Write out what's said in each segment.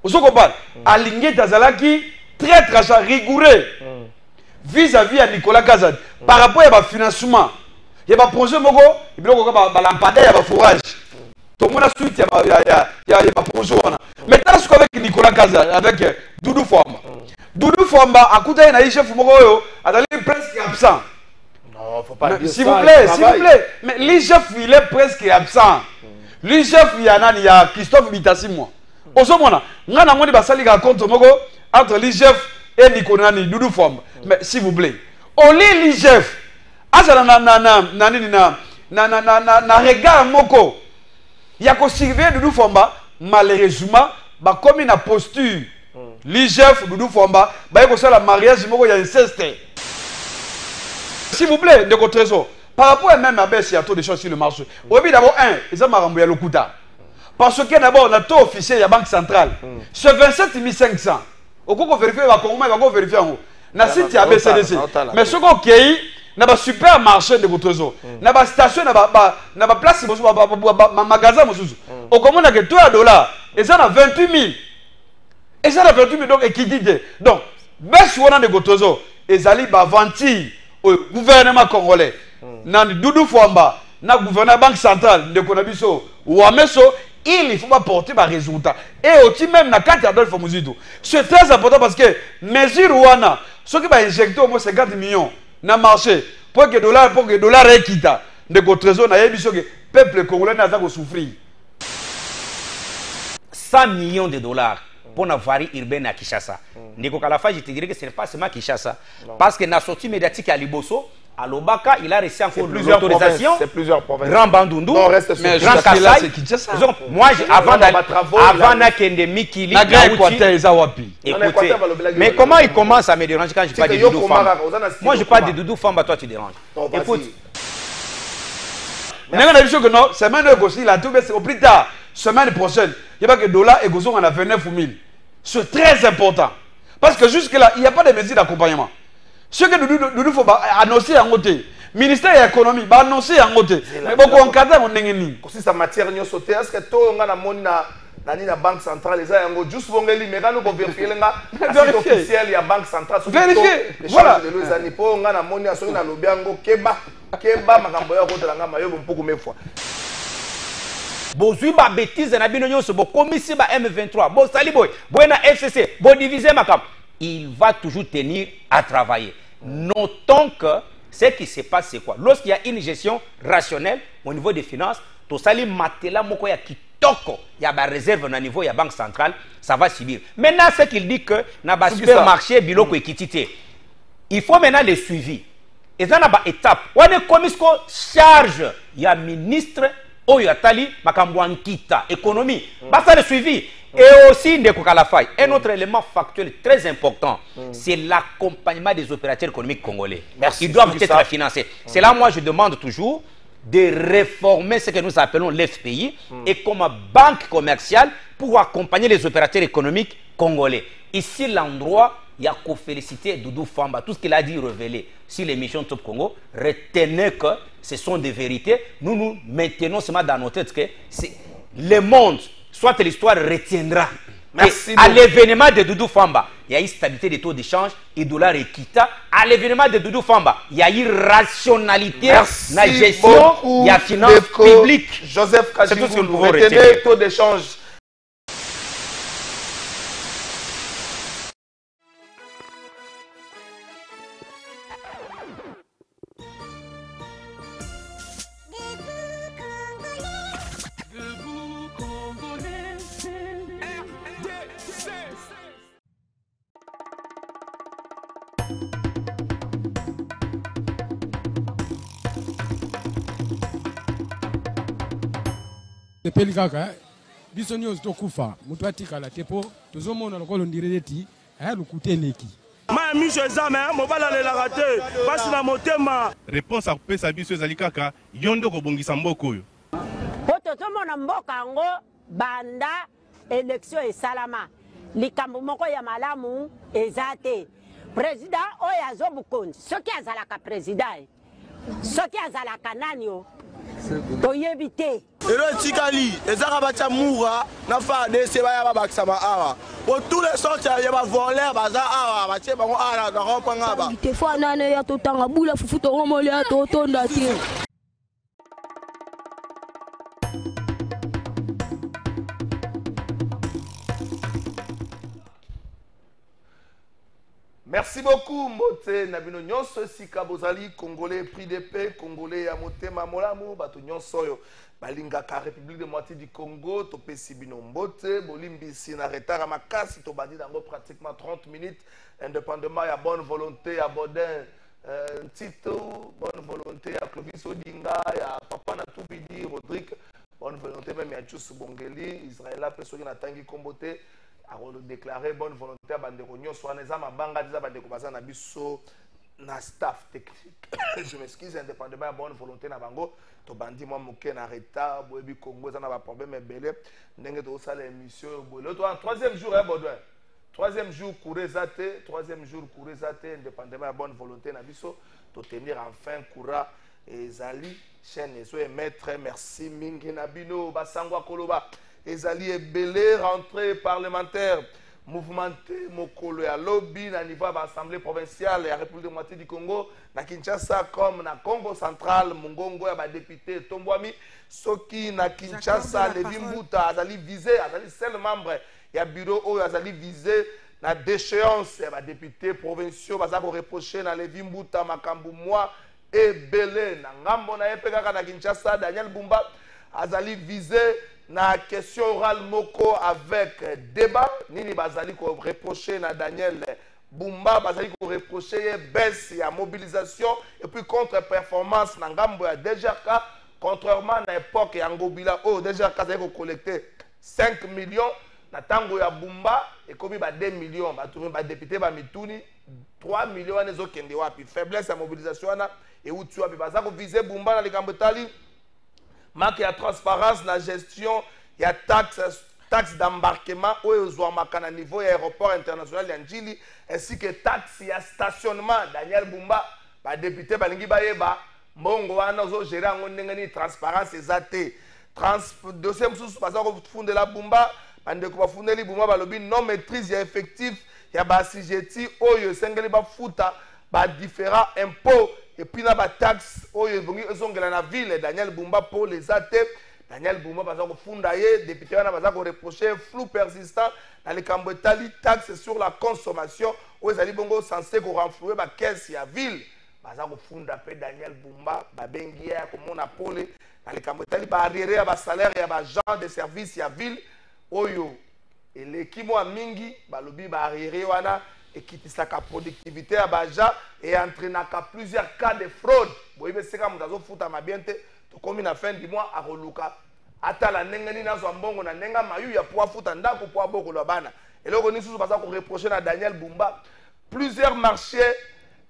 Vous comprenez? Aligné Tazalaki, très très rigoureux vis-à-vis à Nicolas Kazad. Par rapport à financement, il y a un projet, il y a un lampadaire, il y a un forage. Tout le monde a suite, il y a un projet. Maintenant, ce qu'avec Nicolas Kazad, avec Doudou Fomba. Doudou Fomba, à côté de chef Mogoyo, est presque absent. Non, faut pas dire s'il vous plaît, s'il vous plaît. Mais le chef, il est presque absent. Le chef, il y a Christophe Bitassi, moi. Au moment là, on a demandé à compte entre le chef et Nicolas Doudou Fomba. Mais s'il vous plaît, au lit le chef, na regard moko, il y a qu'au surveiller Doudou Fomba, malheureusement, comme une posture. Le chef Doudou Fomba, il y a un mariage, il y a inceste. S'il vous plaît, de votre trésor, par rapport à même à baisse, il y a trop de choses sur le marché. Oui, d'abord, ils ont marambouillé le Kouta. Parce que d'abord, on a taux officiel de la Banque centrale. C'est 27 500. Au coup, on vérifie, on va vérifier en haut. Na site ya BCDC. Mais ce qu'on a na ba supermarché de votre trésor. Na ba station na ba place ba magasin mosusu. Au commande que $3 et ça na 28 000. Et ça na 28 000 donc équidité. Donc, baisse on a de votre trésor et zali ba venti au gouvernement congolais. Na Doudou Fomba, na gouvernement Banque centrale de Konabiso ou Ameso, il faut pas porter des résultats. Et aussi même na carte d'Adolphe Muzito. C'est très important parce que mesure ouana ceux qui va injecter au moins 50 millions dans le marché pour que le dollar quitte de votre trésor, le peuple congolais n'a pas souffrir. 100 millions de dollars pour la varie urbaine à Kinshasa. Ndeko Kalafa, je te dirais que ce n'est pas seulement Kinshasa. Parce que dans la sortie médiatique à Liboso, à L'Obaka, il a reçu encore l'autorisation. C'est plusieurs provinces. Grand Bandundu, mais Grand Kassai. Moi, avant d'Akende Mikili, écoutez, mais comment il commence à me déranger quand je parle de Doudou Famba? Moi, je parle de Doudou Famba, toi tu déranges. Écoute. C'est même au plus tard, semaine prochaine, il y a que dollar et gozo on a 29 000. C'est très important. Parce que jusque-là, il n'y a pas de mesures d'accompagnement. Ce que nous faut annoncer en côté. Ministère de l'économie va annoncer en côté. Mais beaucoup en cadre on n'est ni. Si ça matière n'y sauté, est-ce que toi on a la monnaie na banque centrale les a yango juste bongeli mais quand nous vérifier lenga c'est officiel il y a banque centrale vérifier voilà de les années pour on a la monnaie à na lobiango keba makambo ya kotela nga mayo beaucoup même fois. Bozui ba bêtise na bino nyonso bo komisi ba M23 bo sali boy bo na FCC bo diviser makam il va toujours tenir à travailler. Notons que ce qui se passe, c'est quoi? Lorsqu'il y a une gestion rationnelle au niveau des finances, tout ça, les matela moko ya kitoko, il y a des réserves au niveau de la banque centrale, ça va subir. Maintenant, ce qu'il dit que na ba supermarché biloko ekitité. Il faut maintenant le suivi. Et ça na ba étape. On est commis charge, il y a ministre Oyatali Makambouan Kita, économie. Basta le suivi. Et aussi, un autre élément factuel très important, c'est l'accompagnement des opérateurs économiques congolais. Ils doivent être financés. C'est là, moi, je demande toujours de réformer ce que nous appelons l'FPI et comme banque commerciale pour accompagner les opérateurs économiques congolais. Ici, l'endroit, il y a qu'à féliciter Doudou Famba. Tout ce qu'il a dit révélé sur l'émission Top Congo, retenez que ce sont des vérités. Nous maintenons seulement dans nos têtes que le monde, soit l'histoire retiendra. Merci. À l'événement de Doudou Famba, il y a eu stabilité des taux d'échange et dollar et kita. À l'événement de Doudou Famba, il y a eu rationalité, la gestion, il y a finance publique. Joseph Kajibou, c'est tout ce que nous pouvons retenir. Taux d'échange. Pelikaka biso nyonso tokufa mutu atikala tepo tozomona lokolo ndireti aya lukuteneki ma miso ezame mobala lelaka te basi na motema réponse akopesa biso ezali kaka yo nde kobongisa mboka oyo po tozomona mboka yango banda élection esalama likambo moko ya malamu eza te président oyo azobukonzi soki azalaka président soki azalaka nani o toyebi te elo etikali ezaka batia mura na FARDC baya babakisa awa pour tous les sortes ya bavoleur baza awa batie bango awa na kompanga ba te fo nane ya totanga bula fufu tongomole ya totonda te. Merci beaucoup, Mote Nabino Nyonso Sika Bozali, Congolais, prix de paix, Congolais à Motema Molamu, Bato Nyonsoyo, Balingaka, République de Moitié du Congo, Topé Sibino Mbote, Bolimbi Sinareta, Ramakasi, Tobadi Dango, pratiquement 30 minutes, indépendamment, il y a bonne volonté, à Bodin, Tito, bonne volonté, à Clovis Odinga, il y a Papa Natoubidi, Rodrigue, bonne volonté, même il y a Tchous Bongeli, Israël, Pessoa Natangi Kombote. A déclaré bonne volonté à Bandeko Nyonso Aneza Mabanga déjà Bandeko Baza na biso na staff technique. Je m'excuse indépendamment de bonne volonté na bango to bandi moi moké na retard boyebi Congo ça na ba problème belé ndenge to sala émission boye to en troisième jour hein Baudouin. Troisième jour Kourezate, troisième jour Kourezate indépendamment de bonne volonté na biso to tenir enfin coura et Zali chaîne et maître merci mingi na bino basangwa koloba Ezali Ebele, rentrée parlementaire, mouvementé, Mokolo ya lobby, na niveau de l'Assemblée provinciale et la République de Moitié du Congo, na Kinshasa comme na Congo central, Mungongo ya ba député Tombouami, Soki na Kinshasa, Levi Mbuta, Azali visé, Azali seul membre, ya bureau où Azali visé, na déchéance, ya ba député provinciaux, bazako reproché na Levi Mbuta, Makambu Moi, Ebele, na Ngambo na Epeka na Kinshasa, Daniel Bumba, Azali visé, na question orale moko avec débat nini bazali ko reprocher na Daniel Bumba bazali ko reprocher baisse ya mobilisation et puis contre-performance na ngambo ya DGRK contrairement na époque ya Ngobila oh DGRK bazali ko collecter 5 millions na tango ya Bumba et komi ba 2 millions ba tourner ba député ba mituni 3 millions nezo kende wapi faiblesse ya mobilisation na et utu wapi bazali ko viser Bumba na likambo tali manque de transparence dans la gestion, il y a taxe d'embarquement au à niveau aéroport international d'Anjili, ainsi que taxe et stationnement. Daniel Bumba, député Balingi Bayeba, Mongo Anozo, gérant une transparence exacte. Deuxième source, parce que fond de la Bumba, Bandeko Fundeli Bumba, Balobi, non maîtrise effectif, il y a Basijeti, Oyo, Sengeli Bafuta, différents impôts. Et puis, il y a des taxes qui sont dans la ville. Daniel Bumba pour les athées. Daniel Bumba, parce que Fundaye, député, on a reproché flou persistant dans les Cambotali, taxes sur la consommation. Où ils sont censés renflouer la caisse de la ville. Parce que Fundaye, Daniel Bumba, Babengia, comme on a appelé, dans les Cambotali, arriéré à salaire et à gens de service de la ville. Oyo. Et l'équipe à Mingi, Balobi, arriéré, et qui sa productivité à Baja et entraîne plusieurs cas de fraude. Vous voyez, c'est comme ça, fout à ma bienté, comme une fin du mois à Roluka. Ata la nengani na zambongo na nenga mayu ya pour foutre en dako pour boko lobana. Et là, on est sous parce qu'on reproche à Daniel Bumba plusieurs marchés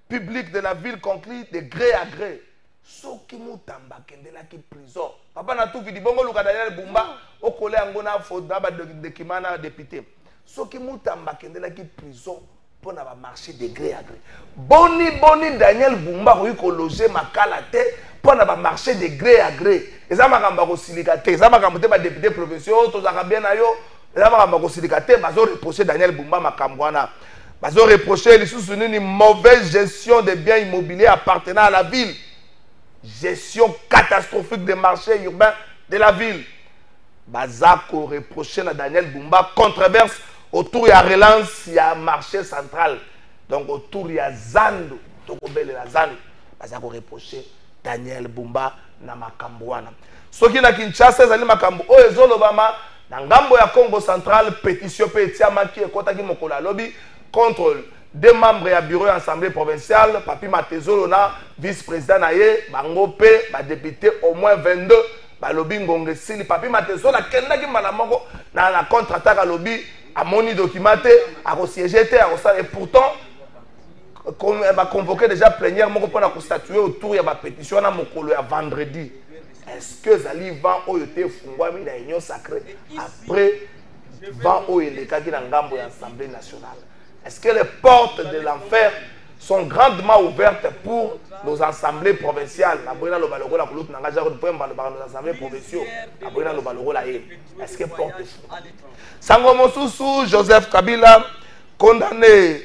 publics de la ville conclus de gré à gré. So qui moutamba kendela qui prison. Papa na tout vidi bongo luka Daniel Bumba au collège angona faudra de kimana député. So qui moutamba kendela qui prison. Pour avoir marché de gré à gré. Boni Daniel Bumba ko loger makalate pour avoir marché de gré à gré. Et ça m'a ko silikate, ça m'a kambote ba député provinciaux to za bien na yo. Et ça m'a ko silikate bazo reprocher Daniel Bumba makambwana. Bazo reprocher les sous une mauvaise gestion des biens immobiliers appartenant à la ville. Gestion catastrophique des marchés urbains de la ville. Bazako reprocher na Daniel Bumba controverse autour de la relance, il y a un marché central. Donc autour il y a Zando, Tokobele la Zando. Parce qu'on reproché Daniel Bumba na Makambouana. Ce qui est à Kinshasa, c'est Makambo. Oh, Zolobama, dans Gambo ya Congo central, pétition Petiama qui est contre Mokola Lobby contre deux membres du bureau de l'Assemblée provinciale, Papi Matezolona, vice-président Naye, Bangope, député au moins 22. Lobby Ngongé Sili, Papi Matezolona, Kenda qui malamongo, dans la contre-attaque à lobby. À mon documenté, à siéger, et pourtant, comme elle va convoquer déjà plénière, pour statuer autour de la pétition à Mokolo à vendredi. Est-ce que Zali va au yoté Fungwami dans l'Union sacrée après va au Yeleka qui dans l'Assemblée nationale? Est-ce que les portes de l'enfer sont grandement ouvertes pour nos assemblées provinciales. Nos assemblées provinciales. Est-ce que porte Sango Mosusu, Joseph Kabila, condamné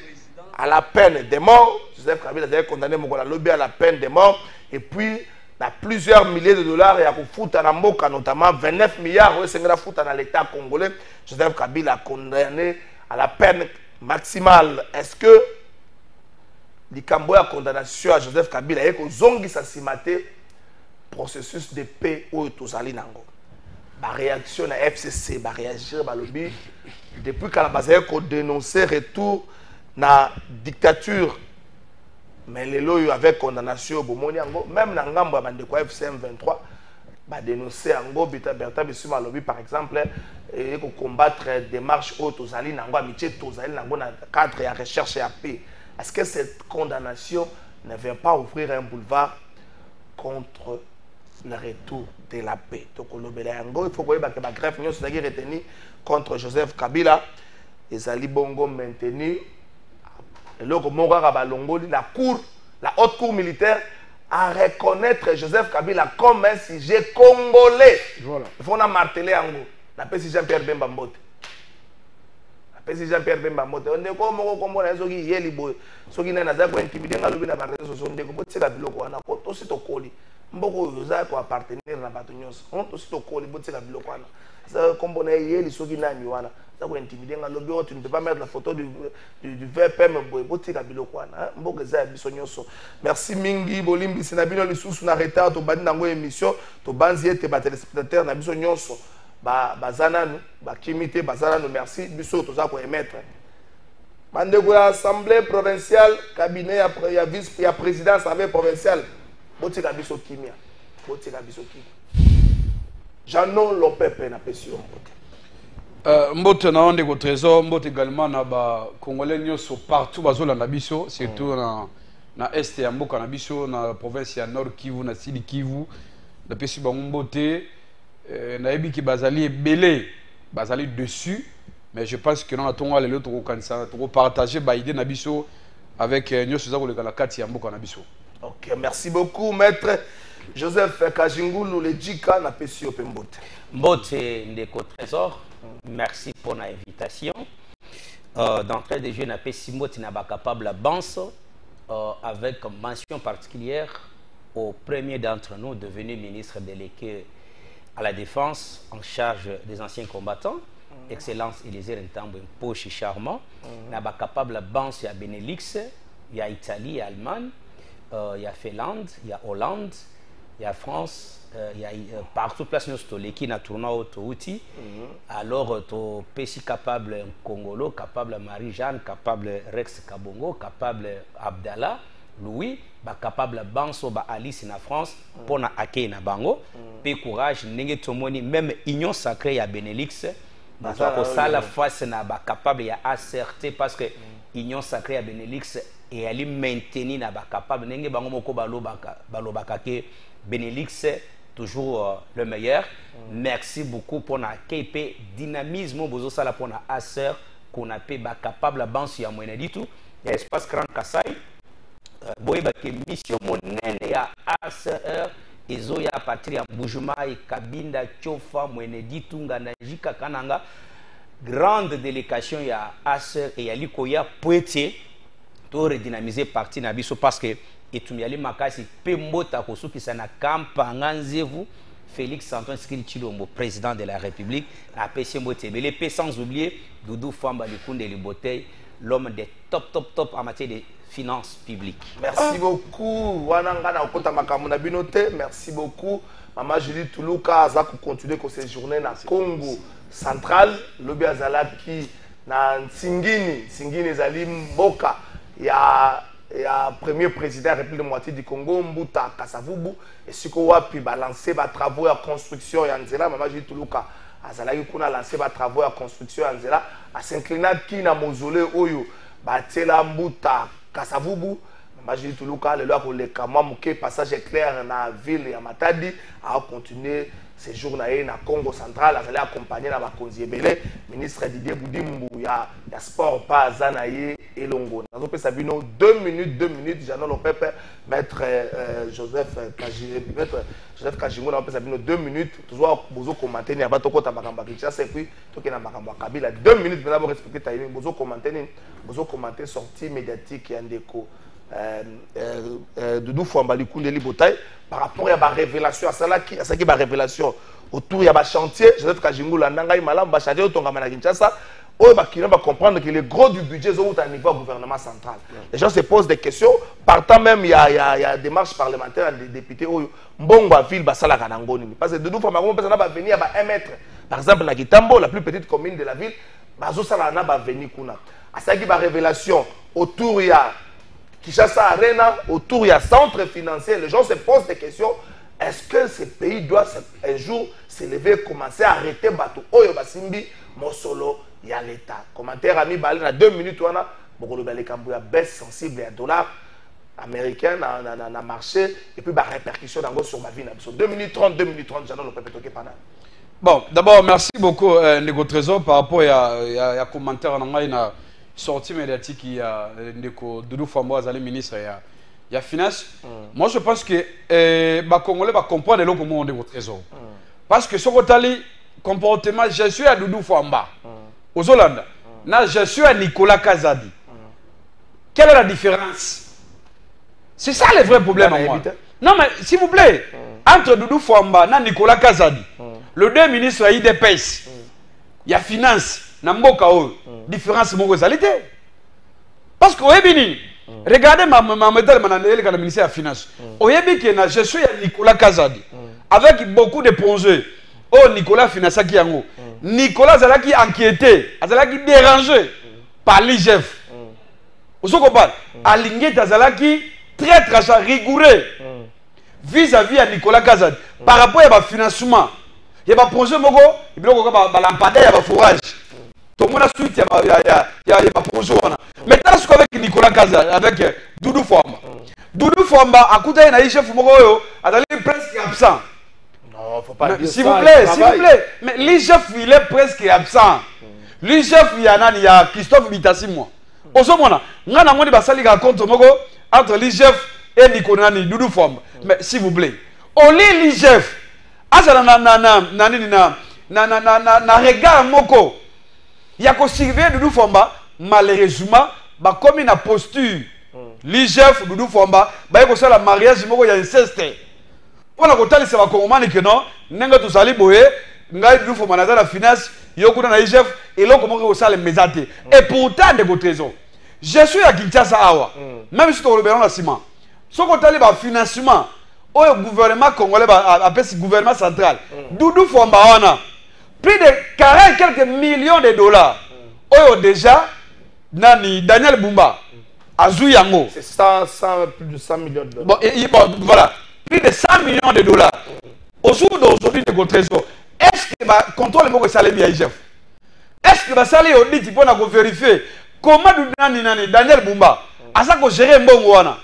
à la peine de mort. Joseph Kabila a condamné Mokola Lobby à la peine de mort. Et puis, il y a plusieurs milliers de dollars. Il y a notamment 29 milliards dans l'État congolais. Joseph Kabila a condamné à la peine maximale. Est-ce que Likambo a condamnation à Joseph Kabila et que Zongi Sassimate processus de paix au Tozali Nango? La réaction à FCC, la réagir à lobby depuis qu'à la base a dénoncé retour na dictature. Mais les lois avec condamnation même dans Ngambo Bandeko FCM 23 a dénoncé Ango Berta Bissuma lobby par exemple et combattre des marches hautes aux alliés Nango amitié aux alliés Nango dans le cadre de la recherche et la paix. Est-ce que cette condamnation ne vient pas ouvrir un boulevard contre le retour de la paix? Donc il faut que la greffe soit retenue contre Joseph Kabila et Zali Bongo maintenu. La haute cour militaire à reconnaître Joseph Kabila comme un sujet congolais. Voilà. Il faut marteler en gros. La paix si Jean-Pierre Bemba Mbote. La paix si Jean-Pierre Bemba Mbote. On est comme on a dit yeli boy. So qui n'a pas intimidé dans le bien à réseaux sociaux. On est comme c'est la biloko. On a tout c'est au colis. Mboko yoza ko appartenir na batonyos. On tout c'est au colis. C'est la biloko. Ça comme on est yeli so qui n'a ni wana. Ça ko intimider dans le bureau. Tu ne peux pas mettre la photo du VPM boy. C'est la biloko. Mboko za bisonyoso. Merci mingi bolimbi sinabino lisusu na retard to bandi nango émission to banzi ete ba téléspectateurs na bisonyoso. Bazananu, Kimité, Bazananu, merci. Bisso, tout ça pour émettre. Bandego assemblée provinciale, cabinet, il y a vice, il y a président assemblée provinciale. Botika biso kimia. Botika biso kimia. Janon Lopepe na pesio. Mbote na onde ko trésor, mbote également na ba congolais nyoso partout bazola na biso, surtout na est ya mboka na biso na province ya Nord Kivu na Sud Kivu. Na pesi ba mbote nayebi ki bazali belé bazali dessus, mais je pense que non atonga les autres kanisa to partager ba idée na biso avec nyoso za ko lekala kati ya mboka na biso. OK, merci beaucoup maître Joseph Kajingulu le Djika na pesio pembote. Mbote ndeko trésor, merci pour l'invitation. D'entrée de jeu na pesi mbote na ba capable banso avec mention particulière au premier d'entre nous devenu ministre délégué à la défense en charge des anciens combattants, Excellence Élisée Ntambo Poche Charmant, n'a pas capable banque il y a Benelux, il y a Italie, il y a Allemagne, il y a Finlande, il y a Hollande, il y a France, il y a partout place nous qui n'a tourné au outil. Alors to PC capable Congolo, capable Marie-Jeanne, capable Rex Kabongo, capable Abdallah Louis, ba capable banso ba Alice na France pour na accueil na bango pe courage ndenge tomoni même union sacrée ya Benelux ba ko sala face na ba capable ya ACRT parce que union sacrée ya Benelux et ali maintenir na ba capable ndenge bango moko balobaka ke Benelux toujours le meilleur. Merci beaucoup pour na accueil dynamisme bozo sala pour na ACR qu'on a pe ba capable banso ya moyen du tout espace Grand Kassai. Boyeba ke mission monene ya ACR ezo ya patrie ya Mbujumai Kabinda Chofa Mwenedi Tunga na Jika Kananga grande délégation ya ACR et ya likoya poete to redynamiser parti na biso parce que etumiali makasi pe mbota kosukisa na kampanga nzevu Félix Antoine Tshisekedi Tshilombo président de la République a pesi mbotebele pe sans oublier Doudou Famba Likunde Libotei l'homme des top en matière de finances publiques. Merci beaucoup. Wanangana okota makamuna binote. Merci beaucoup. Maman Julie Toulouka aza ko continuer ko séjourner na Congo central. Lobi azalaki na Singini zali mboka ya premier président de la République de moitié du Congo Mbuta Kasavubu et siko wapi ba lancer ba travaux ya construction ya nzela. Maman Julie Toulouka azalaki kuna lancer ba travaux ya construction ya nzela a s'incliner ki na mausolée oyo batela Mbuta Kasavubu. Maman Toulouka le loi pour les Kamamouké passage éclair dans la ville ya Matadi a continué séjour na Congo central, azali accompagné na bakonzi ebele, ministre Didier Boudimbu ya sport pas Zanaye et Longo. Nous avons Sabino 2 minutes, Jean Lopepe, maître Joseph Kajingo, nous avons Sabino 2 minutes, toujours bozo commenter, ni abato kota makamba Kinshasa et puis toke na makamba Kabila 2 minutes, mais d'abord respecter timing, bozo commenter sortie médiatique Yandeko. Doudou Fouambali Koundeli Botaï par rapport à la révélation à ça qui est révélation autour de chantier Joseph Kajingo Landanga Malam ba chantier au Tongama na Kinshasa qui va comprendre que le gros du budget est au niveau du gouvernement central. Les gens se posent des questions. Partant même, il y a des démarches parlementaires des députés. Mbongo ville basala kanangoni. Parce que Doudou Fouambali va venir à 1 mètre. Par exemple, na Kitambo, la plus petite commune de la ville, bazo sala na va venir kuna. À ça qui va révélation autour il y a Kinshasa Arena, autour il y a centre financier, les gens se posent des questions. Est-ce que ce pays doit un jour s'élever, commencer à arrêter Batou Oyo Basimbi, Mosolo, il y a l'État. Commentaire ami Balé, dans 2 minutes, on a beaucoup de baisse sensible à dollar américain dans le marché et puis la répercussion sur ma vie. 2 minutes 30, j'en ai le pépé toqué pendant. Bon, d'abord, merci beaucoup, Nego Trésor, par rapport à commentaire en sortie médiatique il y a Doudou Fouambali Azali ministre il y a finance. Moi je pense que les Congolais va comprendre le comment on est au trésor. Parce que ce côté comportement je suis à Doudou Fouambali aux Hollande. Na je suis à Nicolas Kazadi. Quelle est la différence? C'est ça le vrai problème à moi. Non mais s'il vous plaît, entre Doudou Fouambali et Nicolas Kazadi, le deux ministres à IDPS, il y a finance. Namboka o différence mon réalité parce que oyebini regardez ma médaille mananele quand le ministère de la finance oyebi que na je suis Nicolas Kazadi avec beaucoup de projets oh Nicolas finançaki yango Nicolas azalaki inquiété azalaki dérangé par l'IGF ozo comprendre alingi azalaki très très rigoureux vis-à-vis à Nicolas Kazadi par rapport à financement il y a un projet moko il y a un lampadaire il y a un forage. Tout le monde a suite, il y a pas projet. Maintenant, ce qu'avec Nicolas Kaza, avec Doudou Fouambali. Doudou Fouambali, à côté de l'IGF, il est presque absent. Non, faut pas dire ça. S'il vous plaît. Mais l'IGF, il est presque absent. L'IGF, il y a Christophe Bitassi, moi. Au moment, il y a un basali compte entre l'IGF et Nicolas Doudou Fouambali. Mais s'il vous plaît, on lit l'IGF. Na regard moko. Il y a qu'au surveiller Doudou Fouambali, malheureusement, comme une posture, l'IGF Doudou Fouambali, il y a un mariage, il y a inceste. On a côté c'est va comprendre que non, n'enga tout sali boye, n'enga Doudou Fouambali dans la finance, il y a un IGF et là comment on sale mesate. Et pourtant de côté trésor, je suis à Kinshasa awa, même si tu as le ciment. Ce côté le financement, au gouvernement congolais, appelle gouvernement central, Doudou Fouambali plus de 40 quelques millions de dollars. Oh déjà, Nani, Daniel Bumba, Azuyango. C'est plus de 100 millions de dollars. Bon, voilà, plus de 100 millions de dollars. Aujourd'hui, de trésor. Est-ce que le contrôle est salé à IGF? Est-ce que le salé audit pour vérifier comment Daniel Bumba a ça que gérer un bon ouana?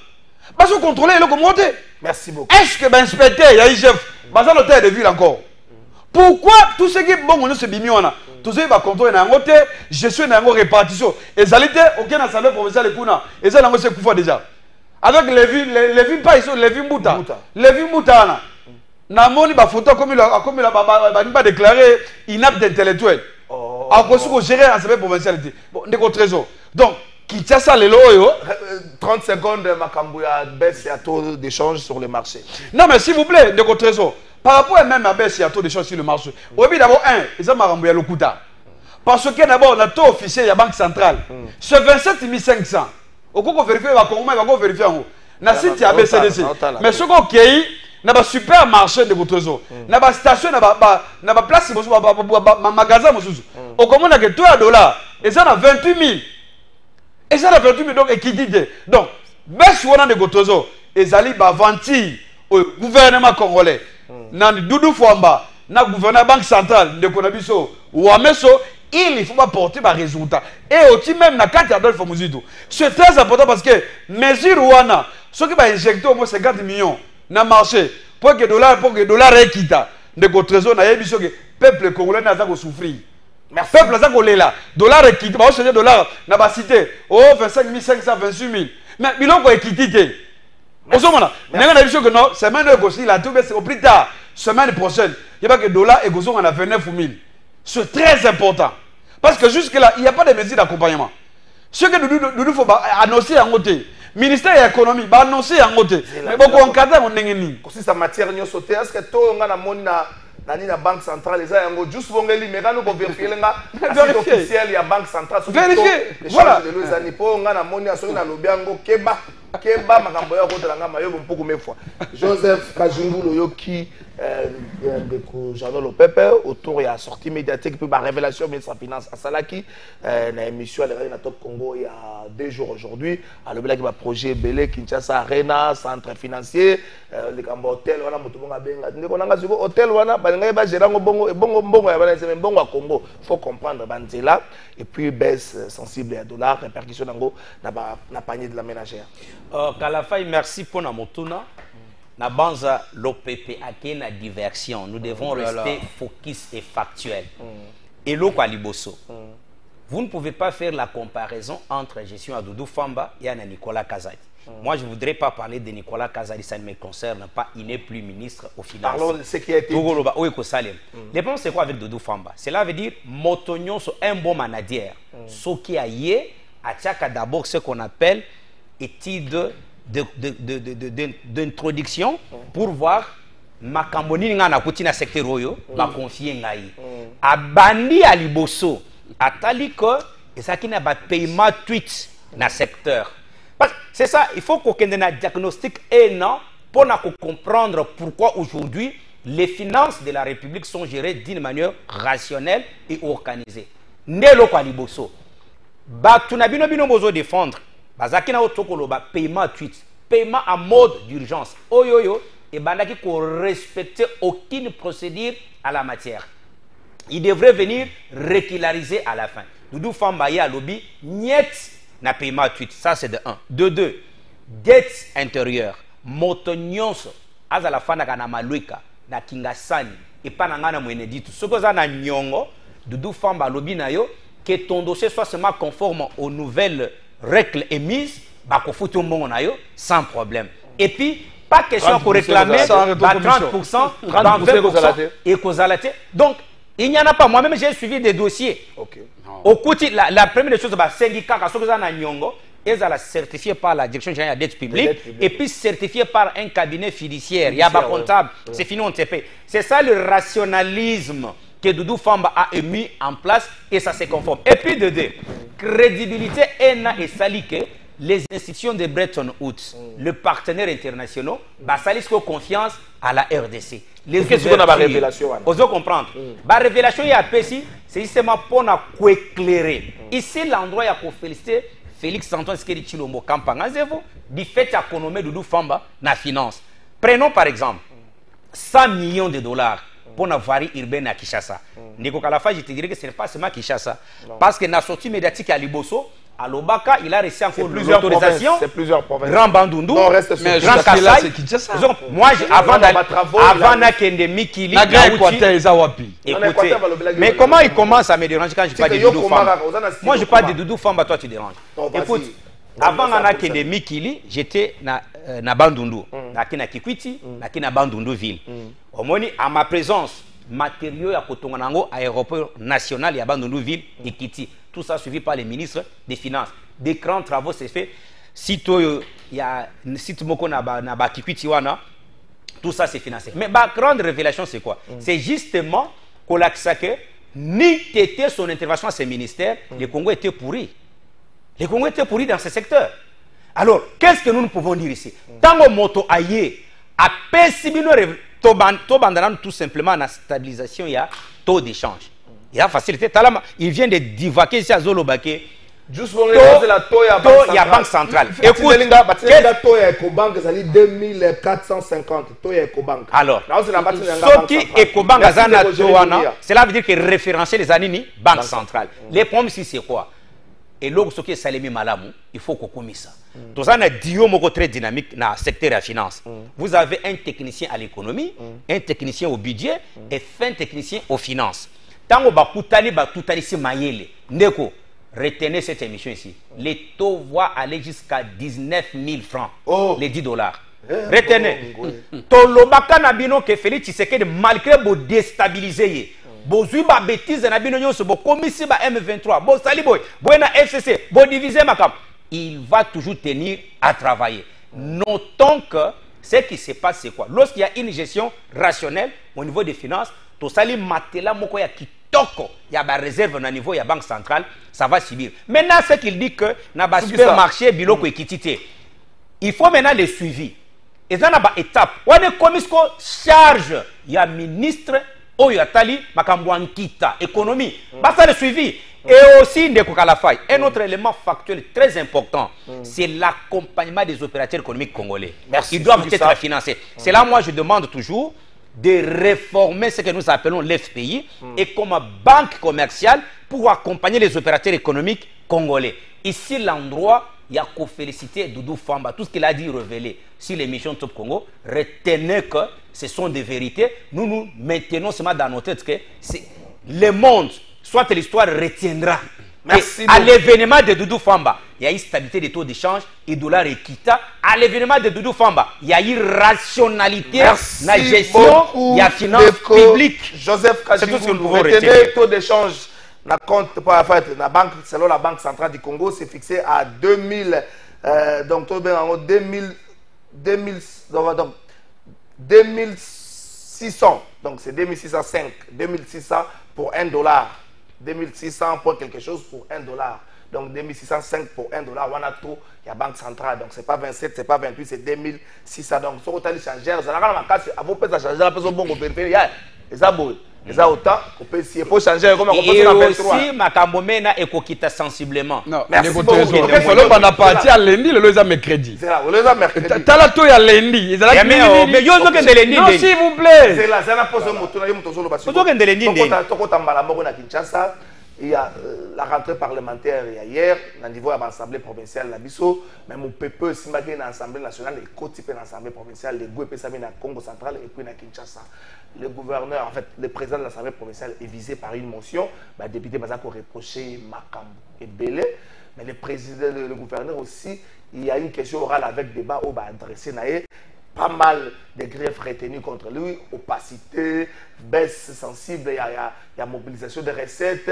Parce que contrôler le communauté. Merci beaucoup. Est-ce que l'inspecteur à IGF va l'hôtel de ville encore? Pourquoi tout ce qui est bon, on se bimiona? Tout ce qui va contrôler dans côté, gestion dans répartition. Et ça l'était aucun assemblée provinciale de Kuna. Et ça l'ango se couvre déjà. Avec les villes pas ici, les villes Mouta. Les villes Mouta. Namoni ba photo comme il a déclaré inapte intellectuel. À cause qu'on gérer l'assemblée provinciale. Bon, des trésor. Donc, Kinshasa le loyo. 30 secondes, Makambouya baisse à taux d'échange sur le marché. Non mais s'il vous plaît, des trésor. Par rapport à même à baisse, il y a taux de change sur le marché. Oui, d'abord, ils ont marambouillé le quota. Parce que d'abord, le taux officiel de la Banque centrale, c'est 27 500. Au coup, on vérifie, on va vérifier en haut. Na site ya BCDC. Mais ce qu'on a, na ba supermarché de votre zone. Na ba station, na ba place, na magasin, au comment on a que $3, et ça a 28 000. Et ça a 28 000, donc équité. Donc, baisse de votre zone, et ça a vendu au gouvernement congolais. Nani Doudou Fouambali, na gouverneur banque centrale de Konabiso ou Ameso, il faut pas porter des résultats. Et aussi même na carte d'Adolphe Muzito. C'est très important parce que mesure ouana, ce qui va injecter au moins 50 millions dans le marché pour que le dollar est quitté. ndeko trésor na yebi soki peuple congolais naza ko souffrir. Peuple naza ko lela. Dollar équité, ba changer dollar na ba cité. Oh 25 500 28 000. Mais biloko équité. Osomona, nanga na biso que non, semaine de gosi la tout c'est au plus tard, semaine prochaine. Il y a pas que dollar et gozo on a 29 000. C'est très important. Parce que jusque là, il n'y a pas de mesures d'accompagnement. Ce que nous faut annoncer en côté. Ministère de l'économie, annoncer en côté. Mais beaucoup en cadre on n'est ni. Aussi sa matière n'y sauté. Est-ce que toi on a na moni na la banque centrale les a yango juste bongeli mais quand nous vérifier lenga c'est officiel il y a banque centrale. Vérifier. Voilà. Les années pour on a na moni na so na lobiango keba makambo ya kotela ngama yo mpoko mefwa. Joseph Kajungulo yoki de Jean-Noël Pepe autour il y a sortie médiatique puis ma révélation ministre de finance à Salaki na émission à la Top Congo il y a 2 jours aujourd'hui à le blague projet Belé Kinshasa Arena centre financier les cambo hôtel wana moto bonga benga ndeko nanga siko hôtel wana balinga ba gérer bongo bongo ya bana c'est bongo à Congo faut comprendre banzela et puis baisse sensible à dollar répercussion nango na panier de la ménagère. Kalafai merci pour na motuna. Na banza l'OPP a na diversion. Nous devons rester focus et factuel. Et l'eau Liboso. Vous ne pouvez pas faire la comparaison entre gestion à Doudou Famba et à Nicolas Kazadi. Moi, je ne voudrais pas parler de Nicolas Kazadi, ça ne me concerne pas. Il n'est plus ministre aux Finances. Parlons de ce qui a été dit. Le problème, c'est quoi avec Doudou Famba? Cela veut dire Motognon, un bon manager. Ce qui a yé, à Tchaka d'abord ce qu'on appelle étude d'introduction pour voir makamboni nga na kuti na secteur oyo ba confier ngai abandi à liboso atali ko ezaki na ba paiement tweet na secteur. C'est ça, il faut qu'on ait un diagnostic et non pour comprendre pourquoi aujourd'hui les finances de la République sont gérées d'une manière rationnelle et organisée. Nelo kwa liboso ba tunabino bino bozo défendre bazaki na otokolo ba paiement tweet, paiement en mode d'urgence. Oyoyo et bandaki ko respecter aucune procédure à la matière. Il devrait venir régulariser à la fin. Doudou Famba ya lobby niet na paiement tweet, ça c'est de 1. De 2, dette intérieure. Motonyonso azala fana kana maluika na kingasani et pas na ngana mweneditu. Soko za na nyongo Doudou Famba lobby na yo que ton dossier soit seulement conforme aux nouvelles règles émises, bah qu'on fout tout le monde sans problème. Et puis pas question pour réclamer 30%, 20% et causalité. Donc il n'y en a pas. Moi-même j'ai suivi des dossiers. Okay. Au côté la première des choses, bah syndicat quand ça na nyongo, ils sont certifiés par la direction générale de dette publique et puis certifiés par un cabinet fiduciaire. Il y a pas comptable, c'est fini on te paye. C'est ça le rationalisme que Doudou Famba a mis en place et ça se conforme. Et puis de deux, crédibilité et salique, les institutions de Bretton Woods, le partenaire international, bah ça laisse confiance à la RDC. Qu'est-ce qu'on a la révélation? Vous devez comprendre. La révélation il y a c'est justement pour nous éclairer. Ici l'endroit il y a pour féliciter Félix Antoine Skeri Chilombo Kampangazevo du fait d'économiser Doudou Famba na finance. Prenons par exemple 100 millions de dollars pour la voirie urbaine à Kinshasa. Ndeko Kalafa, je te dirais que ce n'est pas seulement Kinshasa. Parce que dans la sortie médiatique à Liboso, à Lobaka, il a reçu encore l'autorisation. C'est plusieurs provinces. Grand Bandundu, non, reste mais Grand Kassai. Moi, avant d'aller Mikili, écoutez, mais comment il commence à me déranger quand je parle de Doudou Famba? Moi, je parle de Doudou Famba, toi tu déranges. Écoute, avant d'aller Mikili, j'étais na Bandundu, na Kikwiti, na Bandundu ville. Au moins, à ma présence, matériaux à Kotonganango, aéroport national, à Bandundu ville et Kiti. Tout ça suivi par les ministres des Finances. Des grands travaux s'est fait. Sitôt il y a site moko na Kikwiti wana, tout ça c'est financé. Mais la grande révélation c'est quoi? C'est justement que ni était son intervention à ces ministères, le Congo était pourri. Le Congo était pourri dans ce secteur. Alors, qu'est-ce que nous pouvons dire ici? Tant que moto aïe, à Pessibino, tout simplement la stabilisation, il y a taux d'échange. Il y a facilité. Il vient de divaquer ici à Zolobake. Juste pour regarder la taux, il y a banque centrale. Écoute, Ecobank, ça dit 2450. alors, ce qui Ecobank cela veut dire que référencer les années banque centrale. Les problèmes ici, c'est quoi? et l'autre ce qui est salemi malamu, il faut qu'on commise ça. Tout ça, un duo très dynamique dans le secteur de la finance. Vous avez un technicien à l'économie, un technicien au budget et un technicien aux finances. Tant que vous avez ici mayele, ndeko, retenez cette émission ici. Les taux vont aller jusqu'à 19 000 francs, les $10. Retenez. Tolobaka nabino ke Félix Tshisekedi malgré bo déstabiliser. Bozui ba bêtise nabino nyonso bo komisi ba M23, bo saliboy, bo na FCC, bo diviser makam. Il va toujours tenir à travailler. Notons que ce qui se passe c'est quoi? Lorsqu'il y a une gestion rationnelle au niveau des finances, to sali matela moko ya kitoko, ya ba réserve au niveau ya banque centrale, ça va subir. Maintenant ce qu'il dit que na ba supermarché biloko ekitité. Il faut maintenant le suivi. Et ça n'a pas étape. On est commis charge. Il y a ministre, Oyatali, Makambouan Kita, économie. Ça le suivi. Et aussi, un autre élément factuel très important, c'est l'accompagnement des opérateurs économiques congolais. Ils doivent être financés. C'est là, moi, je demande toujours de réformer ce que nous appelons l'FPI et comme banque commerciale pour accompagner les opérateurs économiques congolais. Ici, l'endroit, il y a qu'à féliciter Doudou Famba. Tout ce qu'il a dit révélé sur l'émission Top Congo, retenez que ce sont des vérités. Nous maintenons seulement dans nos têtes que le monde, soit l'histoire retiendra. Merci. À l'événement de Doudou Famba, il y a eu stabilité des taux d'échange et dollar et kita. À l'événement de Doudou Famba, il y a eu rationalité, la gestion, il y a finance publique. Joseph C'est tout ce que nous pouvons retenir. retenir. Taux d'échange, la compte pour la fête, la banque, selon la Banque centrale du Congo, c'est fixé à 2000, donc 2600, donc c'est 2605, 2600 pour $1, 2600 pour quelque chose pour $1, donc 2605 pour $1, on a tout, il y a Banque centrale, donc c'est pas 27, c'est pas 28, c'est 2600, donc si on a les changeurs, vous allez à vos pètes à changer, la personne bon, il y a les autant, on peut essayer pour changer comme on peut et aussi, Makambomena et Kokita sensiblement. Non, merci beaucoup. beaucoup. On a parti à lundi, le loza mercredi. C'est là, le loza mercredi. Talato ya lundi. Mais yo zo kende lundi. Non, s'il vous plaît. C'est là, c'est là pour ce moto là, moto solo parce que. Zo kende lundi. Toko tambala moko na Kinshasa. Il y a la rentrée parlementaire il y a hier, au niveau de l'Assemblée provinciale la Bisso, même au PP, si dans l'Assemblée nationale, et côté de l'Assemblée provinciale, les goûts et dans Congo central et puis dans Kinshasa. Le gouverneur, en fait, le président de l'Assemblée provinciale est visé par une motion, le député Bazako reproché Makambo et Belé, mais le président, le gouverneur aussi, il y a une question orale avec débat où va adresser pas mal de griefs retenus contre lui, opacité, baisse sensible, il y a mobilisation des recettes,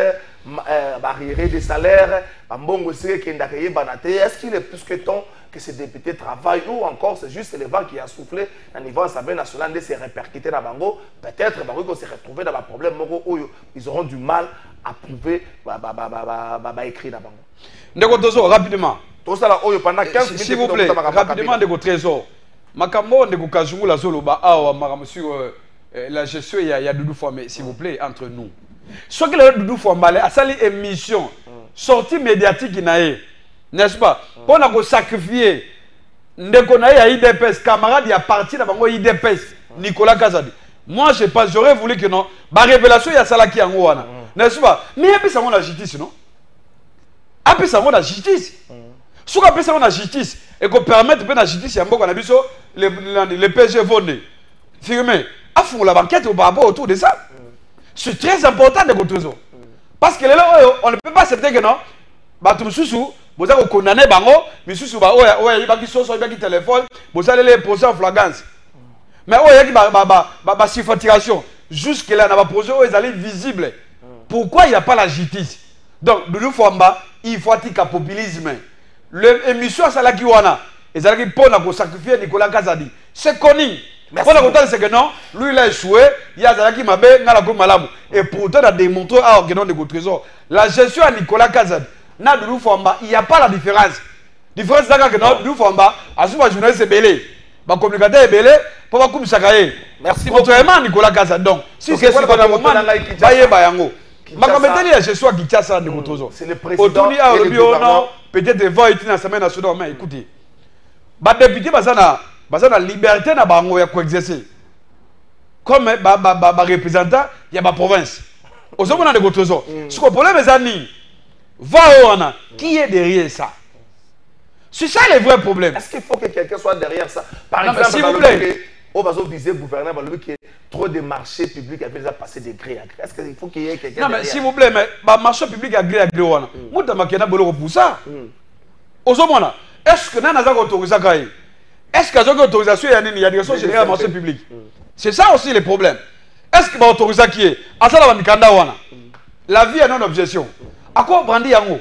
barrière des salaires, est-ce qu'il est plus que temps que ces députés travaillent ou encore c'est juste le vent qui a soufflé au niveau de l'Assemblée nationale de se répercuter dans Bango, peut-être qu'ils vont se retrouver dans un problème où ils auront du mal à prouver écrire dans Bango. Ndeko Tozo, rapidement. Tout ça là, pendant 15 minutes, s'il vous plaît, rapidement, Ndeko Trésor. Makambo Ndeko Kazungu la Zoloba, sur la gestion, il y a Doudou Famba, s'il vous plaît, entre nous. Ce que le Doudou Famba a sali émission, sortie médiatique, n'est-ce pas? On a sacrifié Ndeko Naye à IDPS, camarade, il y a parti dans IDPS, Nicolas Kazadi. Moi, je pense, j'aurais voulu que non, ma révélation, il y a Salaki Angouana, n'est-ce pas? Mais il y a plus ça, la justice, non? Après ça, la justice. Si on a la justice et qu'on permette de la justice, il y a les PG volés. Firmé. À fond la banquette par rapport autour de ça. C'est très important de votre parce que là, on ne peut pas accepter que non. Vous avez condamné Bango, mais sous il y a qui téléphone, vous allez les poser en flagrance. Mais il y a une surfacturation. Jusque-là, on a posé, ils allaient visibles. Pourquoi il n'y a pas la justice? Donc, Doudou Famba, il faut qu'il y ait un populisme. L'émission Salaki Wana, ils allaient sacrifier Nicolas Kazadi. C'est connu. Pour la c'est que non, lui il a échoué, il y a Zalaki Mabé, Malamu. Et pourtant, il a démontré à Organon de Trésor. La gestion à Nicolas Kazadi, na Doudou Famba, il n'y a pas la différence. La différence c'est que non, Doudou Famba, à ce moment journaliste est belé. Le communicateur est belé, pour pas couper Sakaye. Merci. Contrairement à Nicolas Kazadi. Donc, si c'est quoi le moment, Baye Bayango. C'est le président et le gouvernement. Peut-être va être dans l'Assemblée nationale, mais écoutez, les députés ont la liberté de coexercer. Comme les représentants, il y a ma province. Au second, on a des autres. Ce que le problème est Va qui est derrière ça? C'est ça le vrai problème. Est-ce qu'il faut que quelqu'un soit derrière ça? Par non, exemple, s'il vous plaît. On va viser le gouvernement, qui est trop de marchés publics a déjà passé de gré à gré. Est-ce qu'il faut qu'il y ait quelqu'un derrière? Non, mais s'il vous plaît, mais le marché public a gré à gré. Moi, je suis pour ça. Est-ce que nous avons autorisé? Est-ce qu'il y a une autorisation? Il y a des directions générales du marché public. C'est ça aussi le problème. Est-ce qu'il y a une autorisation qui est? La vie a non objection. À quoi brandi yango?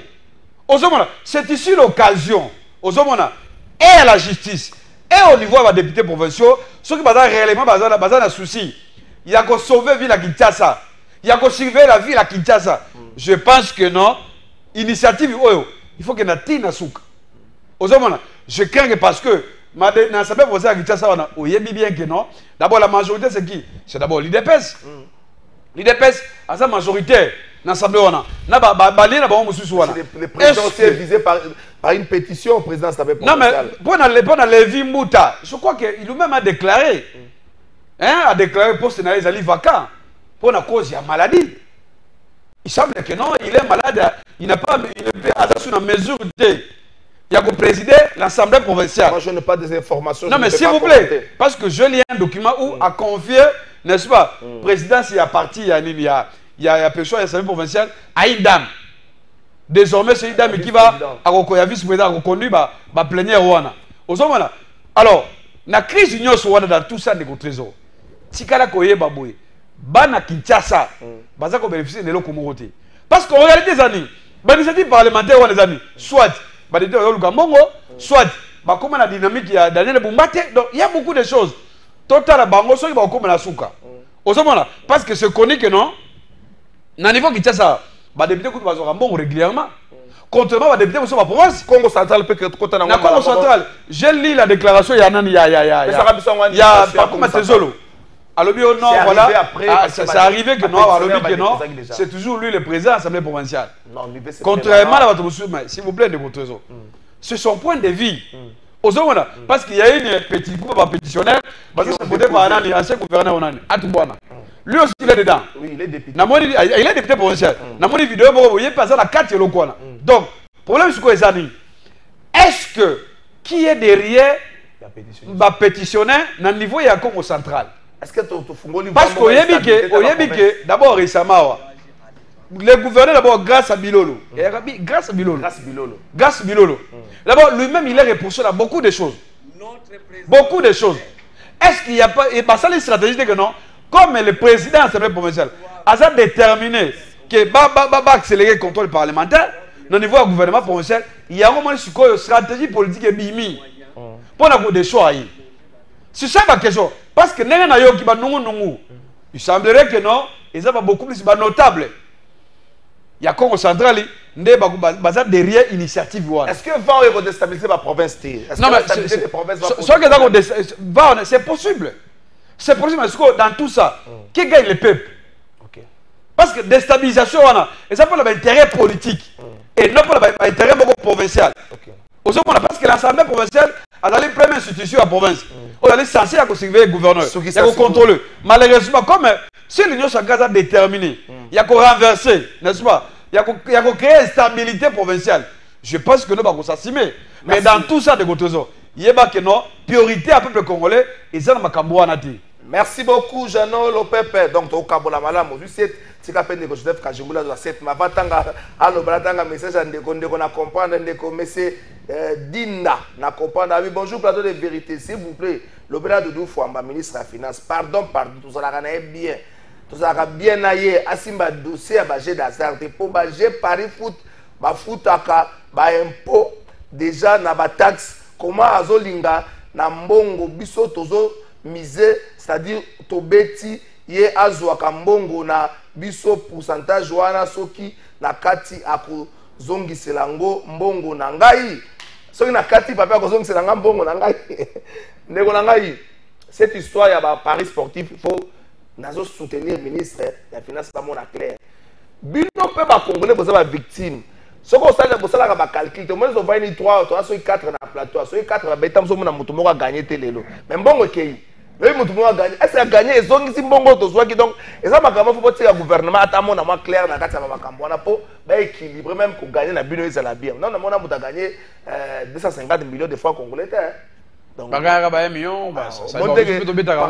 C'est ici l'occasion. Et à la justice, et au niveau des députés provinciaux, ceux qui ont réellement un souci, il y a qu'à sauver la ville à Kinshasa. Il y a qu'à surveiller la ville à Kinshasa. Je pense que non. Initiative, il faut que nous souk. Je crains que parce que dans l'Assemblée provinciale à Kinshasa, on y bien que non. D'abord, la majorité, c'est qui? C'est d'abord l'IDPS. L'IDPS, à sa majorité, dans l'Assemblée, le président aussi est visé par une pétition au président de l'Assemblée provinciale. Non, mais pour Lévi Mouta, je crois qu'il lui-même a déclaré. A déclaré pour les alliés vacants pour la cause de la maladie. Il semble que non, il est malade, il n'a pas attention à la mesure de. Il y a que présider l'Assemblée provinciale. Moi, je n'ai pas des informations. Non, mais s'il vous plaît, parce que je lis un document où a confié, n'est-ce pas, président, s'il y a parti, il y a personne à l'Assemblée provinciale, à une dame. Désormais, c'est une dame qui va à vice-président, à conduire la plénière. Alors, la crise d'union dans tout ça, de trésor. Si kala koye baboué, bana Kinshasa, baza ko bénéficier de l'okomoroté. Parce qu'en réalité, les l'initiative parlementaire ou les amis, soit, soit, comme la dynamique, il y a Daniel Boumbaté, donc il y a beaucoup de choses. Total, bango, soit il va comme la souka. Parce que ce qu'on dit que non, dans niveau Kinshasa, les députés qui sont bon régulièrement. Contrairement aux députés qui sont en province. Congo central peut être côté dans Congo central. J'ai lu la déclaration, il y a par contre Tezolo. Alors, non, voilà. C'est arrivé que non, c'est toujours lui le président de l'Assemblée provinciale. Contrairement à votre monsieur, s'il vous plaît, de votre réseau. C'est son point de vue. Parce qu'il y a une petite groupe de pétitionnaires, parce que c'est voté par un ancien gouverneur. Lui aussi, il est dedans. Oui, il est député. Il est député provincial. Dans mon vidéo, vous voyez passer la carte. Donc, le problème, c'est quoi, est-ce que qui est derrière la pétitionnaire dans le niveau de Congo central? Est-ce que tu parce que d'abord récemment, le gouverneur d'abord grâce à Bilolo. Grâce à Bilolo. D'abord lui-même il est reproché dans beaucoup de choses. Beaucoup de choses. Est-ce qu'il n'y a pas et pas ça les stratégies que non? Comme le président de l'Assemblée provinciale a déterminé que va accélérer le contrôle parlementaire au niveau du gouvernement provincial, il y a vraiment une stratégie politique et bimi pour avoir des choix. C'est ça ma question. Parce que il semblerait que non, ils sont beaucoup plus notables. Il y a Congo central, il y a derrière l'initiative. Est-ce que va déstabiliser la province? Non, mais c'est possible. C'est possible, parce que dans tout ça, qui gagne le peuple? Parce que déstabilisation, et ça pour l'intérêt politique, et non pour l'intérêt provincial. Parce que l'Assemblée provinciale a la première institution à la province. On est censé surveiller le gouverneur, il y a contrôler. Malheureusement, comme si l'Union sacrée a déterminé, il y a qu'on renverser, n'est-ce pas? Il y a qu'on créer une stabilité provinciale. Je pense que nous allons s'assumer. Mais dans tout ça, de votre trésor, il y a que non, priorité à peuple congolais, et ça, nous avons. Merci beaucoup, Jeannot Lopepe. Donc, au Kabola Malam, c'est qu'à peine que Joseph Kajimboula doit s'être ma batanga à l'obratanga message à ndeko na comprendre ndeko monsieur Dinda na comprendre. Oui, bonjour plateau de vérité, s'il vous plaît. L'opéra de Doufouamba, ministre de la Finance. Pardon, tout ça là bien. Tout ça là bien aillé. Asimba dossier à bager d'azar. Pour bager Paris foot, ba foot aka, ba impôt déjà na ba taxe. Comment azolinga na mbongo biso tozo misé, c'est-à-dire tobeti ye azwaka mbongo na biso pourcentage wana soki na kati akozongisela ngo mbongo na ngai soki na kati papa akozongisela nga mbongo na ngai ndeko na ngai cette histoire ya ba paris sportif il faut nazo soutenir ministre ya finance ba mona clair bino pe ba congolais boza ba victime soko osala ba calcul to moins ovani 3 to aso 4 na plateau aso 4 ba betam so mona mutu moko gagner te lelo mais mbongo kei Et tout le monde a gagné. Est-ce qu'il a gagné? Ils ont dit bongo to soit qui donc. Et ça m'a faut porter le gouvernement à mon amour clair dans quatre makambo. On a pas équilibré même pour gagner la bino et la bien. Non, on a gagné 250 millions de francs congolais. Donc, par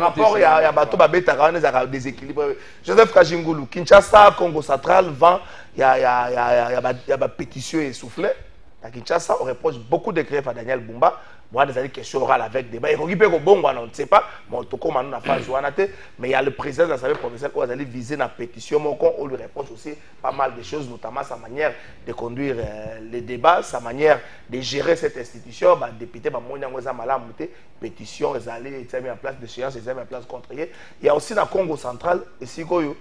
rapport il y a bateau babeta déséquilibre. Joseph Kajingulu, Kinshasa, Congo central, vent, il y a pétition essoufflée. À Kinshasa, on reproche beaucoup de grèves à Daniel Bumba. Moi, des années questions orales avec débat. Il faut qu'il bon, on ne sait pas. Mais il y a le président de l'Assemblée provinciale qui a visé la pétition. On lui reproche aussi pas mal de choses, notamment sa manière de conduire les débats, sa manière de gérer cette institution. Le député pétition, ils ont mis en place des séances, ils ont mis en place contre. Il y a aussi dans le Congo central, le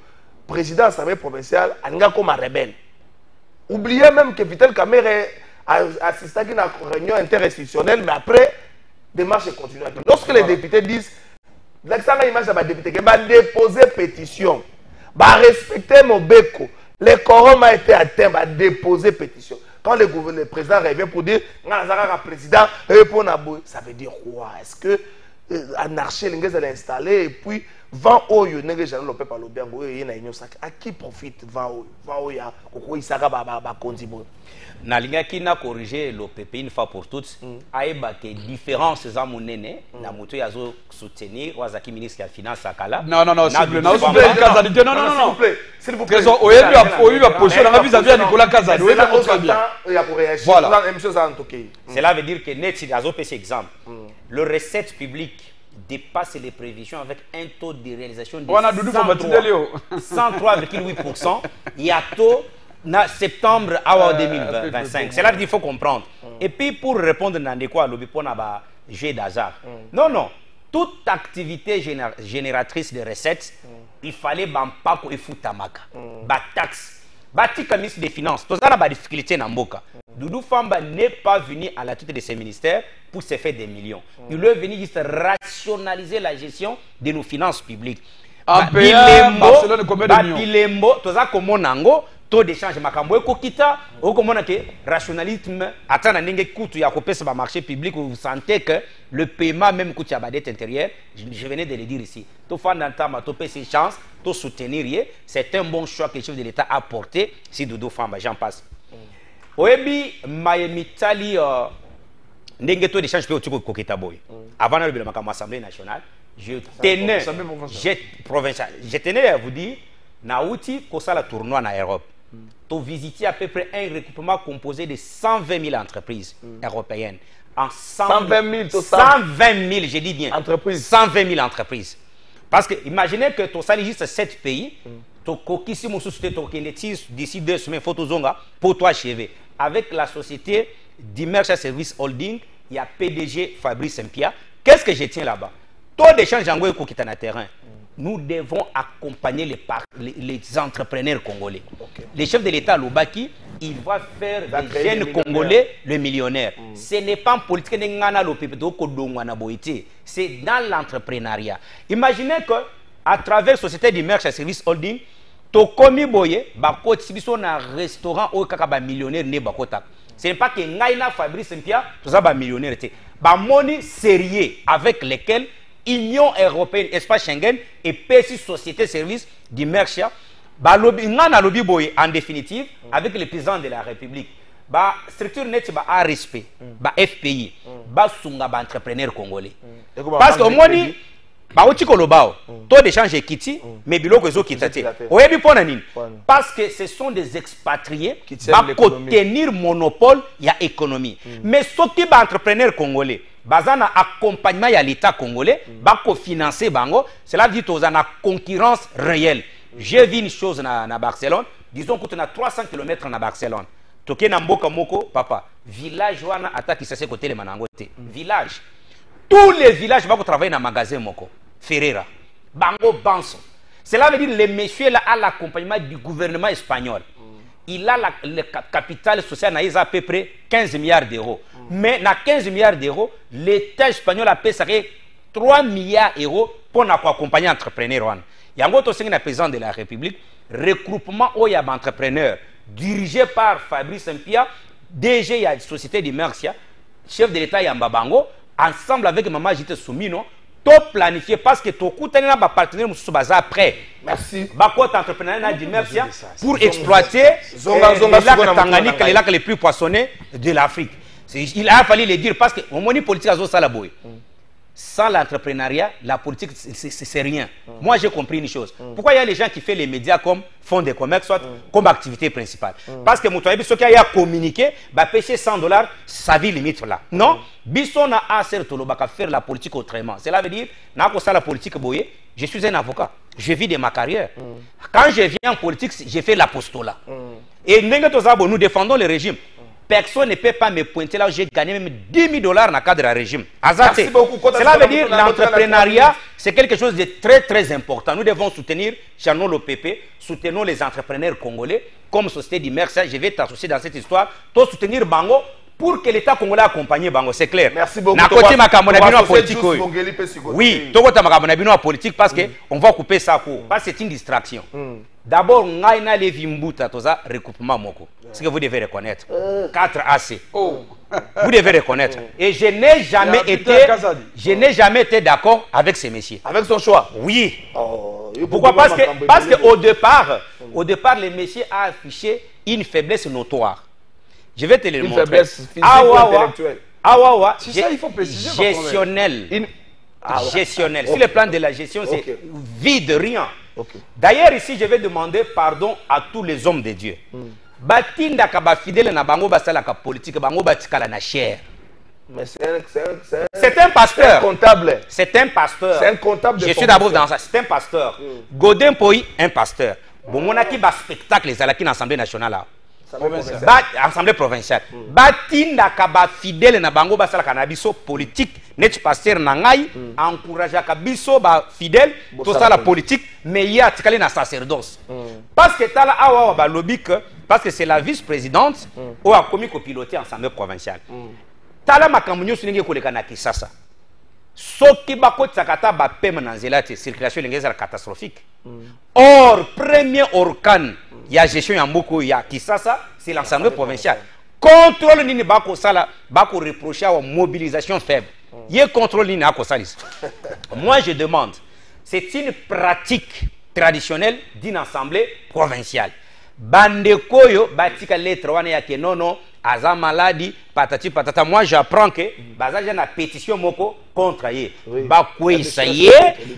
président de l'Assemblée provinciale, il y a comme un rebelle. Oubliez même que Vital Kamerhe assisté à une réunion interinstitutionnelle, mais après, les marches continuent. Lorsque les députés disent, l'exemple image de député qui va déposer pétition, va respecter mon béco, le quorum a été atteint, va déposer pétition. Quand le président revient pour dire, président, ça veut dire quoi? Est-ce que anarchie est installée et puis vent oyo nenge jalo lope par l'obiango et na union sac à qui profite vent oyo koko isaka ba konzibo na linga qui n'a corrigé l'OPP une fois pour toutes aeba que différence za monene na moto yazo soutenir wazaki ministre de la finance akala non s'il vous plaît non s'il vous plaît oyebi approcher na vis-à-vis à Nicolas Kazadi oyebi très bien voilà cela veut dire que net yazo pèse exemple le recette publique dépasse les prévisions avec un taux de réalisation de 103,8%. Il y a taux en septembre à 2025. C'est là qu'il faut comprendre. Et puis pour répondre à quoi le jeu d'hasard. Non. Toute activité génératrice de recettes, il fallait pas qu'on foutamaka. Taxe. Tika ministre des Finances. Tout ça a des difficultés dans Mboka. Doudou Famba n'est pas venu à la tête de ces ministères pour se faire des millions. Il est venu juste rationaliser la gestion de nos finances publiques. Bilembo, tout ça comme on taux d'échange makambo ekokita okomona ke rationalisme atana ndenge kutu ya kopesa ba marché public vous sentez que le paiement même coûte ya ba dette intérieure je venais de le dire ici to fanda ntama to pesa chance to soutenir c'est un bon choix que le chef de l'État a porté si Doudou Famba j'en passe oyebi mayemitali ndenge taux d'échange pe otiko kokita boy avant na le makambo assemblée nationale je tenais à vous dire Naouti, Kosala tournoi en Europe. Tu visites à peu près un regroupement composé de 120 000 entreprises européennes. En 120 000, je dis bien. Entreprises. 120 000 entreprises. Parce que imaginez que tu as juste 7 pays. Tu as d'ici 2 semaines, pour toi achever. Avec la société d'Immersia Service Holding, il y a PDG Fabrice Saint-Pierre. Qu'est-ce que je tiens là-bas? Taux d'échange en gros qui est dans terrain. Nous devons accompagner les entrepreneurs congolais. Okay. Le chef de l'État, Loubaki, il va faire des jeunes congolais le millionnaire. Ce n'est pas en politique, c'est dans l'entrepreneuriat. Imaginez qu'à travers la société d'Immersia Service Holding, Tokomi Boye, Bako Tibiso na restaurant au Kakaba millionnaire ne Bakota. Ce n'est pas que Ngaina Fabrice Saint-Pierre, tout ça va millionnaire. Bamoni sérieux avec lesquels Union européenne, espace Schengen et PSI Société Service d'Immersia, en définitive, avec le président de la République, structure net a respect, FPI, sunga entrepreneur congolais. Parce que au moins, taux d'échange est quitté, mais biloko ezo quitté. Parce que ce sont des expatriés qui tenir monopole il y a économie. Mais ce qui est entrepreneur congolais, bazana accompagnement à l'État congolais, bako financer bango, cela dit aux en concurrence réelle. J'ai vu une chose na Barcelone, disons que tu as 300 km na Barcelone. Toké na mboka moko papa, village wana attaque ça c'est côté les manangote. Village. Tous les villages vont travailler dans magasin moko. Ferreira, bango banso. Cela veut dire les messieurs là à l'accompagnement du gouvernement espagnol. Il a le capital social à peu près 15 milliards d'euros. Mais dans 15 milliards d'euros, l'État espagnol a payé 3 milliards d'euros pour accompagner les entrepreneurs. Il y a un autre président de la République, regroupement d'entrepreneurs dirigé par Fabrice Saint-Pierre, DG de la société d'Immersia, chef de l'État Yamba Bango, ensemble avec Maman Jité Soumino, tout planifié parce que tout le temps, les partenaires sont prêts. Merci. Bakot entrepreneur a dit merci pour exploiter les lacs les plus poissonnés de l'Afrique. Il a fallu le dire parce que au moment politique a ça la boue. Sans l'entrepreneuriat, la politique, c'est rien. Moi, j'ai compris une chose. Pourquoi il y a les gens qui font les médias comme fonds de commerce, soit comme activité principale? Parce que ceux qui ont communiqué, pêcher $100, sa vie limite là. Non, Bisson a assez de faire la politique autrement. Cela veut dire, la politique, je suis un avocat. Je vis de ma carrière. Quand je viens en politique, j'ai fait l'apostolat. Et nous défendons le régime. Personne ne peut pas me pointer là où j'ai gagné même $10 000 dans le cadre du régime. Merci beaucoup. Cela veut dire que l'entrepreneuriat, c'est quelque chose de très très important. Nous devons soutenir Chano l'OPP, soutenons les entrepreneurs congolais. Comme société du Mersa, je vais t'associer dans cette histoire. Toi, soutenir Bango pour que l'État congolais accompagne Bango, c'est clair. Merci beaucoup. Oui, tu politique parce qu'on va couper ça court. Parce que c'est une distraction. D'abord, on a un recoupement moko. Ce que vous devez reconnaître. 4 AC. Vous devez reconnaître. Et je n'ai jamais été d'accord avec ces messieurs. Avec son choix? Oui. Pourquoi? Parce qu'au départ, les messieurs ont affiché une faiblesse notoire. Je vais te le montrer. Une faiblesse physique ou intellectuelle. C'est ça, il faut préciser. Gestionnel. Gestionnel. Sur le plan de la gestion, c'est vide, rien. D'ailleurs, ici, je vais demander pardon à tous les hommes de Dieu. Batinda kaba fidèle na bango basala ka politique bango batikala na chair. Mais c'est un pasteur. C'est un comptable. C'est un pasteur. C'est un comptable de Je suis d'abord dans ça. C'est un pasteur. Godin Poi, un pasteur. Bon, on a qui va spectacle les alaki dans l'Assemblée nationale. Assemblée provinciale. Batinda kaba fidèle na bango basala cannabis politique. Net pasteur nangai encourage kabiso ba fidèle tout ça la politique mais il y a tikali na sacerdoce. Parce que tala awa ba lobik parce que c'est la vice-présidente ou a commis copiloter ensemble provinciale. Tala makamunyo sunenge koleka na Kisasa. Soki bako tsakata ba pem na nzela te circulation lingeza catastrophique. Or premier organe ya gestion ya mboko ya Kisasa c'est l'Assemblée provinciale. Contrôle nini bako sala bako reprocher à mobilisation faible. Yé contrôle nini ako salis. Moi je demande, c'est une pratique traditionnelle d'une assemblée provinciale. Bandekoyo batika lettre wana yake nono aza maladi patati patata. Moi j'apprends que bazaja na pétition moko contre yé. Ba kwesa yé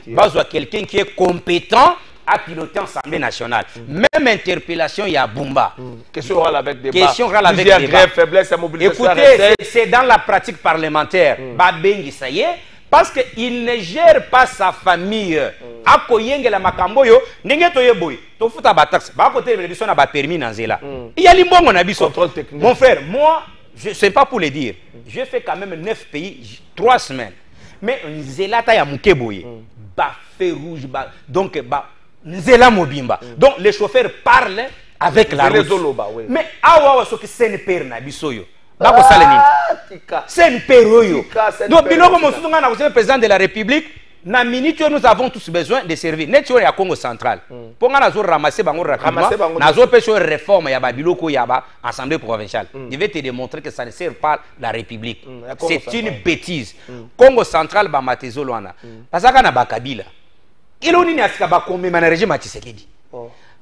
bazwa quelqu'un qui est compétent à piloter l'Assemblée nationale. Même interpellation, il y a Bumba. Question orale avec débat. Question orale avec débat. Grève, faiblesse, mobilisation. Écoutez, c'est dans la pratique parlementaire. Babengi, ça y est. Parce qu'il ne gère pas sa famille. Akoyenge la makamboyo, nenge toye boy. To futa ba taxe. Ba côté de biso na ba permis na zela. Il y a limbongo na biso. Contrôle technique. Mon frère, moi, je sais pas pour le dire. J'ai fait quand même 9 pays 3 semaines. Mais zela ta ya muke boye. Ba feu rouge ba donc ba Nzela Mobimba. Donc les chauffeurs parlent avec la route. Mais awa soki sen père na bisoyo. Bako saleni. Sen père yo. Donc biloko mosutunga na le président de la République na minute nous avons tous besoin de servir. Net ya Congo central. Ponga na zo ramasser bango rapidement. Na zo peso réforme ya ba biloko ya ba assemblée provinciale. Je vais te démontrer que ça ne sert pas la République. C'est une bêtise. Congo central ba matezolo wana. Pasaka na bakabila. Il on a ce qu'on met régime à Tshisekedi.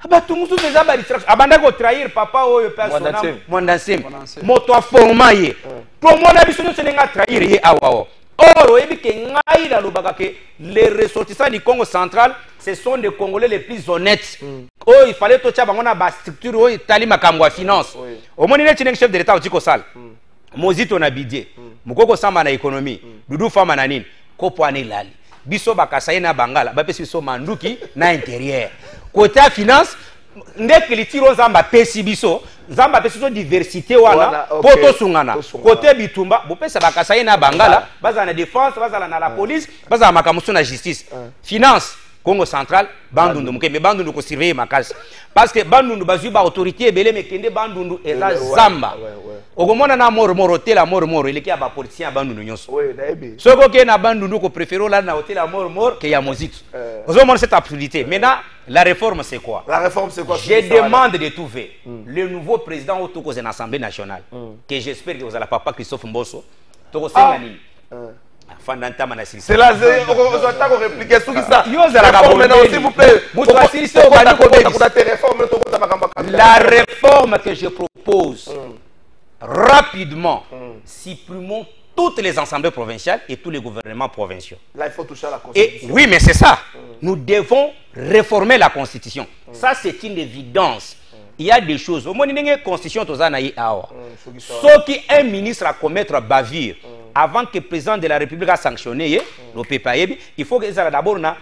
Abatu musu feza ba distraction. Abanda ko trahir papa oyo personnel. Mondansem. Moto formaye. Pour moi na biso senga trahir ye awa. Or oyebi ke ngai la lobaka ke les ressortissants du Congo central, ce sont des Congolais les plus honnêtes. Oh, il fallait to tcha bango na ba structure o itali makambo finance. Au moni ne chef de l'état otiko sal. Mozito na bidje. Mukoko samba na économie. Dudu fama na nini? Kopo anelali. Biso bakasaye na bangala bapesi biso manduki na intérieur côté finance ndeke litiro zamba pesi biso zamba pesi so diversité wana poto sungana côté bitumba bopesa bakasaye na bangala baza na défense baza na la police baza na makamusu na justice finance Congo central bandundu mukembe bandundu ko surveiller makasi parce que bandundu bazui ba autorité belé mekende bandundu eza zamba okomona na moro hotel la moro il est ba politicien bandundu nyonso soko ke na bandundu ko préférer là na hotel la moro que ya mozito ozomona cette absurdité. Maintenant la réforme c'est quoi? La réforme c'est quoi? Je demande de trouver le nouveau président au Toko en Assemblée nationale que j'espère que vous allez papa Christophe Mbosso Toko Sengani fandantama na silisa. C'est là, on attend qu'on réplique. Ça. S'il vous plaît. La réforme que je propose, rapidement, supprimons toutes les assemblées provinciales et tous les gouvernements provinciaux. Là, il faut toucher à la Constitution. Et, oui, mais c'est ça. Nous devons réformer la Constitution. Ça, c'est une évidence. Il y a des choses. Au moins, il y a une Constitution. Sauf qu'un ministre a commettre bavure avant que le président de la République a sanctionné le PPAEB, il faut que ça d'abord un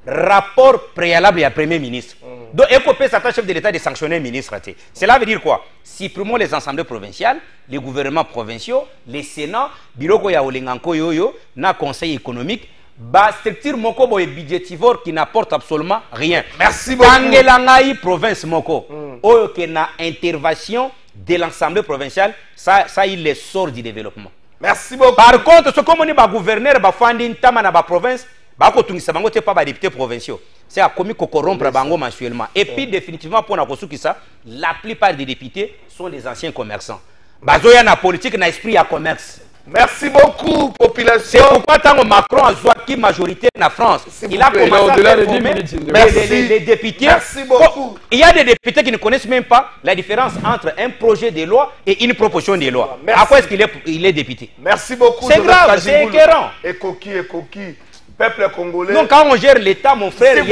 rapport préalable à Premier ministre. Donc, il faut que le chef de l'État de sanctionner le ministre. Cela veut dire quoi? Supprimons les assemblées provinciales, les gouvernements provinciaux, les sénats, bureau ya olinganko yoyo, na conseil économique, ba structure moko boy budgétivore qui n'apporte absolument rien. Merci beaucoup. Tangelangai province moko, oyo que na intervention de l'assemblée provinciale, ça il les sort du développement. Merci beaucoup. Par contre, ce comme on est ba gouverneur ba fandi ntama na ba province, ba ko tungisa bango te pas ba députés provinciaux. C'est à commis corrompre bango mensuellement. Et puis définitivement pour na kosuki ça, la plupart des députés sont des anciens commerçants. Bazoya na politique na esprit à commerce. Merci beaucoup, population. C'est pourquoi tant Macron a joué majorité en France. Il a commencé à former les députés. Merci beaucoup. Il y a des députés qui ne connaissent même pas la différence entre un projet de loi et une proposition de loi. À quoi est-ce qu'il est député? Merci beaucoup. C'est grave, c'est écœurant. Et coquille. Peuple congolais. Donc quand on gère l'État, mon frère,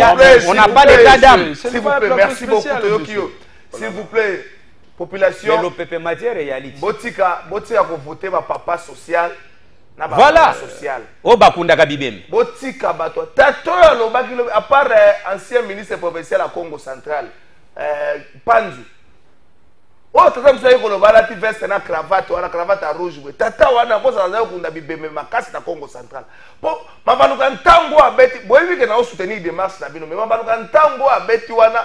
on n'a pas d'état d'âme. S'il vous plaît, merci beaucoup, Toyokio. S'il vous plaît, population. Mais le PP matière réalité. Botika ko voter ma papa social. Voilà. Social. O bakunda kabibem. Botika bato. Tato lo bakilo à part ancien ministre provincial à Congo central. Panzu. Oh, tata msayi ko lo balati veste na cravate rouge. Tata wana boza za kunda bibeme makasi na Congo central. Po mabaluka ntango abeti boyebi ke na soutenir démarche na bino mais mabaluka ntango abeti wana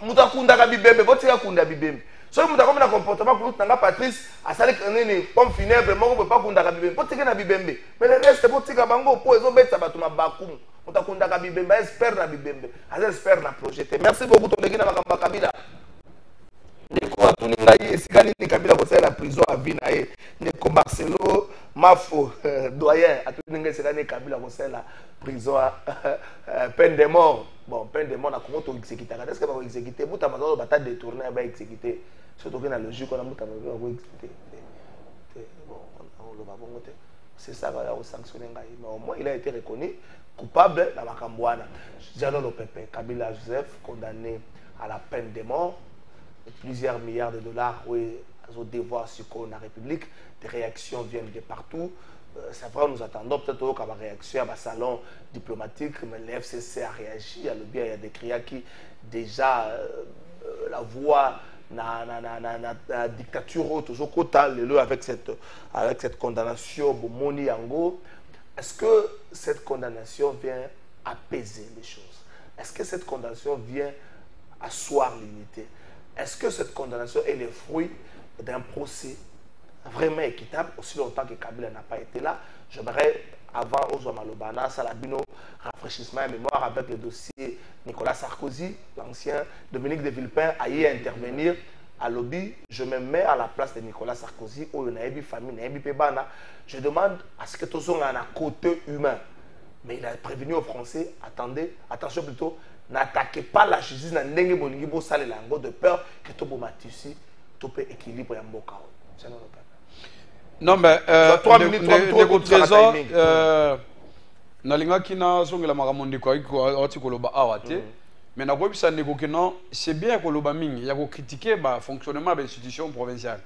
mutakunda ka bibembe botika kunda bibembe. So mutakoma na comportement pour nanga Patrice asali nini pomme funèbre moko pas kunda ka bibembe botika na bibembe mais le reste botika bango po ezo betsa bato mabakumu mutakunda ka bibembe espère na bibembe espère na projeté. Merci beaucoup tondeki na makamba kabila. Ndeko atuninga esika nini kabila kosala la prison à vie na ye ndeko Marcelo Mafo doyen atuninga esika nini kabila kosala la prison peine de mort. Bon, peine de mort na Congo to exécuter. Est-ce que va exécuter muta mazo bata détourner ba exécuter. Surtout que na logique on a muta va exécuter. Bon, on le va bon côté. C'est ça va sanctionner ngai. Mais au moins il a été reconnu coupable dans makambo wana. Jalo Lopepe Kabila Joseph condamné à la peine de mort. Plusieurs milliards de dollars oui, au devoir sur la République. Des réactions viennent de partout. C'est vrai, nous attendons peut-être qu'il y ait une réaction à un salon diplomatique, mais le FCC a réagi. Il y a des cris qui déjà la voix la dictature toujours avec cette condamnation Bomoni Yango. Est-ce que cette condamnation vient apaiser les choses? Est-ce que cette condamnation vient asseoir l'unité? Est-ce que cette condamnation est le fruit d'un procès vraiment équitable aussi longtemps que Kabila n'a pas été là? J'aimerais, avant Ozoma Lobana, Salabino, rafraîchissement et mémoire avec le dossier Nicolas Sarkozy, l'ancien Dominique de Villepin, a y intervenir à lobby. Je me mets à la place de Nicolas Sarkozy, où il y a une famille, il y a une pébana. Je demande à ce que tout le monde ait un côté humain. Mais il a prévenu aux Français, attendez, attention plutôt, n'attaquez pas la justice dans ndenge bolingi bo sale lango de peur que to bomatisi to pe équilibre ya mboka. Non mais 3 minutes 33 trésor nalinga kina songela makamondi kwa oti koloba awate mais na kobisa ndeko kino c'est bien koloba mingi ya ko critiquer ba fonctionnement de l'institution provinciale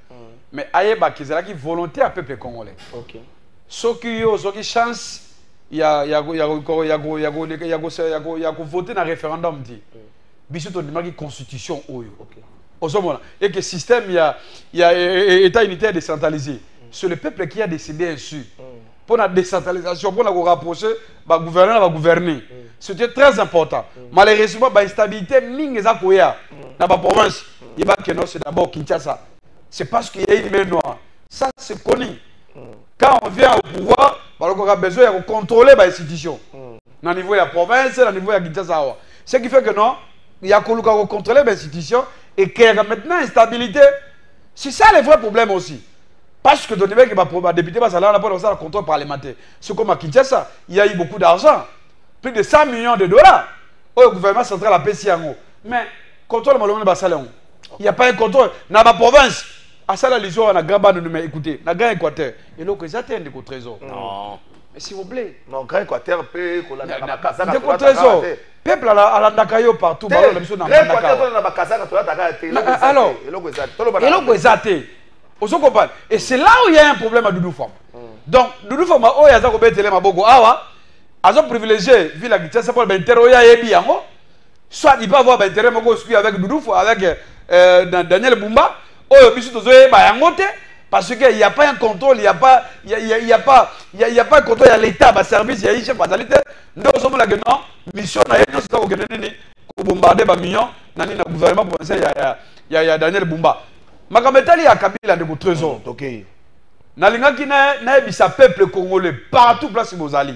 mais ayeba kizala ki volonté à peuple congolais. OK. Soki yo soki chance il y a voté dans le référendum dit biso to demaki constitution oyo osomona et que système il y a état unitaire décentralisé c'est le peuple qui a décidé ainsi pour la décentralisation pour la rapprocher ba gouverner ba gouverner c'était très important malheureusement ba instabilité mingi za koya na ba province il va que non c'est d'abord Kinshasa c'est parce qu'il y a une main noire ça c'est connu. Quand on vient au pouvoir, on a besoin de contrôler les institutions. Au niveau de la province, au niveau de la Kinshasa. Ce qui fait que non, il y a qu'on contrôler les institutions et qu'il y a maintenant instabilité. C'est ça le vrai problème aussi. Parce que ton député va s'aller pour le contrôle parlementaire. C'est comme à Kinshasa, il y a eu beaucoup d'argent. Plus de 100 millions de dollars. Au gouvernement central a payé Siango. Mais, contrôle, il n'y a pas un contrôle. Dans ma province, à ça, on a grand bande de écoutez, dans grand Équateur. Et là, ça atteint des trésors. Non. Mais s'il vous plaît. Non, grand Équateur, peut des trésors. Peuple à la Ndakayo partout. Alors, et c'est là où il y a un problème à Doudou Fama. Donc, Doudou Fama, oh, il y a un télé Mabogo Awa, ils ont privilégié, vu la Kinshasa pour Benteroya et Biango, soit il peut avoir Bentere Mogo avec Doudou Fama, avec Daniel Bumba, oh, il y a un parce qu'il n'y a pas un contrôle, il n'y a pas un contrôle, il y a l'État, il y a service, il y a une chef fatalité. Nous sommes là, non, mission, nous bombarder les millions, dans le gouvernement, il y a Daniel Bumba. Makametali y a Kabila de trésor. Ok. Nalingaki na ebisa peuple congolais partout place Bozali.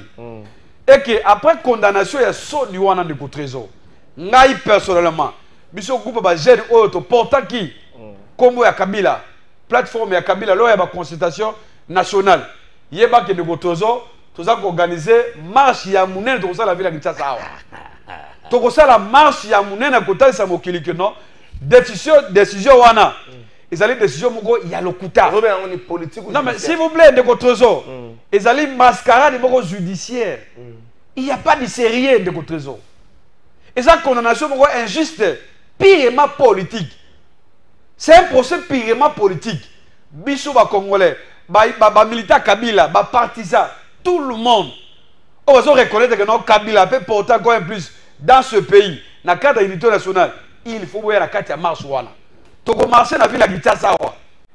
Et que après condamnation il y a saut du wana de trésor. Ngai personnellement, biso groupe ba jeune auto portant qui comme ya Kabila, plateforme ya Kabila là y a ba consultation nationale. Yeba que de trésor, tous organiser marche ya munene to la ville ya Kinshasa awa. To la marche ya munene kota sa mokili que non décision wana. Ils allaient décision il y a le couta. Non mais s'il vous plaît, de votre trésor. Ils allaient mascarade de judiciaire. Il n'y a pas de sérieux de votre trésor. Et ça condamnation injuste, purement politique. C'est un procès purement politique. Bissou va congolais, ba militaire Kabila, ba partisan, tout le monde. On va reconnaître que non Kabila peut porter encore un plus dans ce pays. Dans le cadre de l'unité nationale, il faut voir la carte à marche wana. Tu commences à vivre la Kinshasa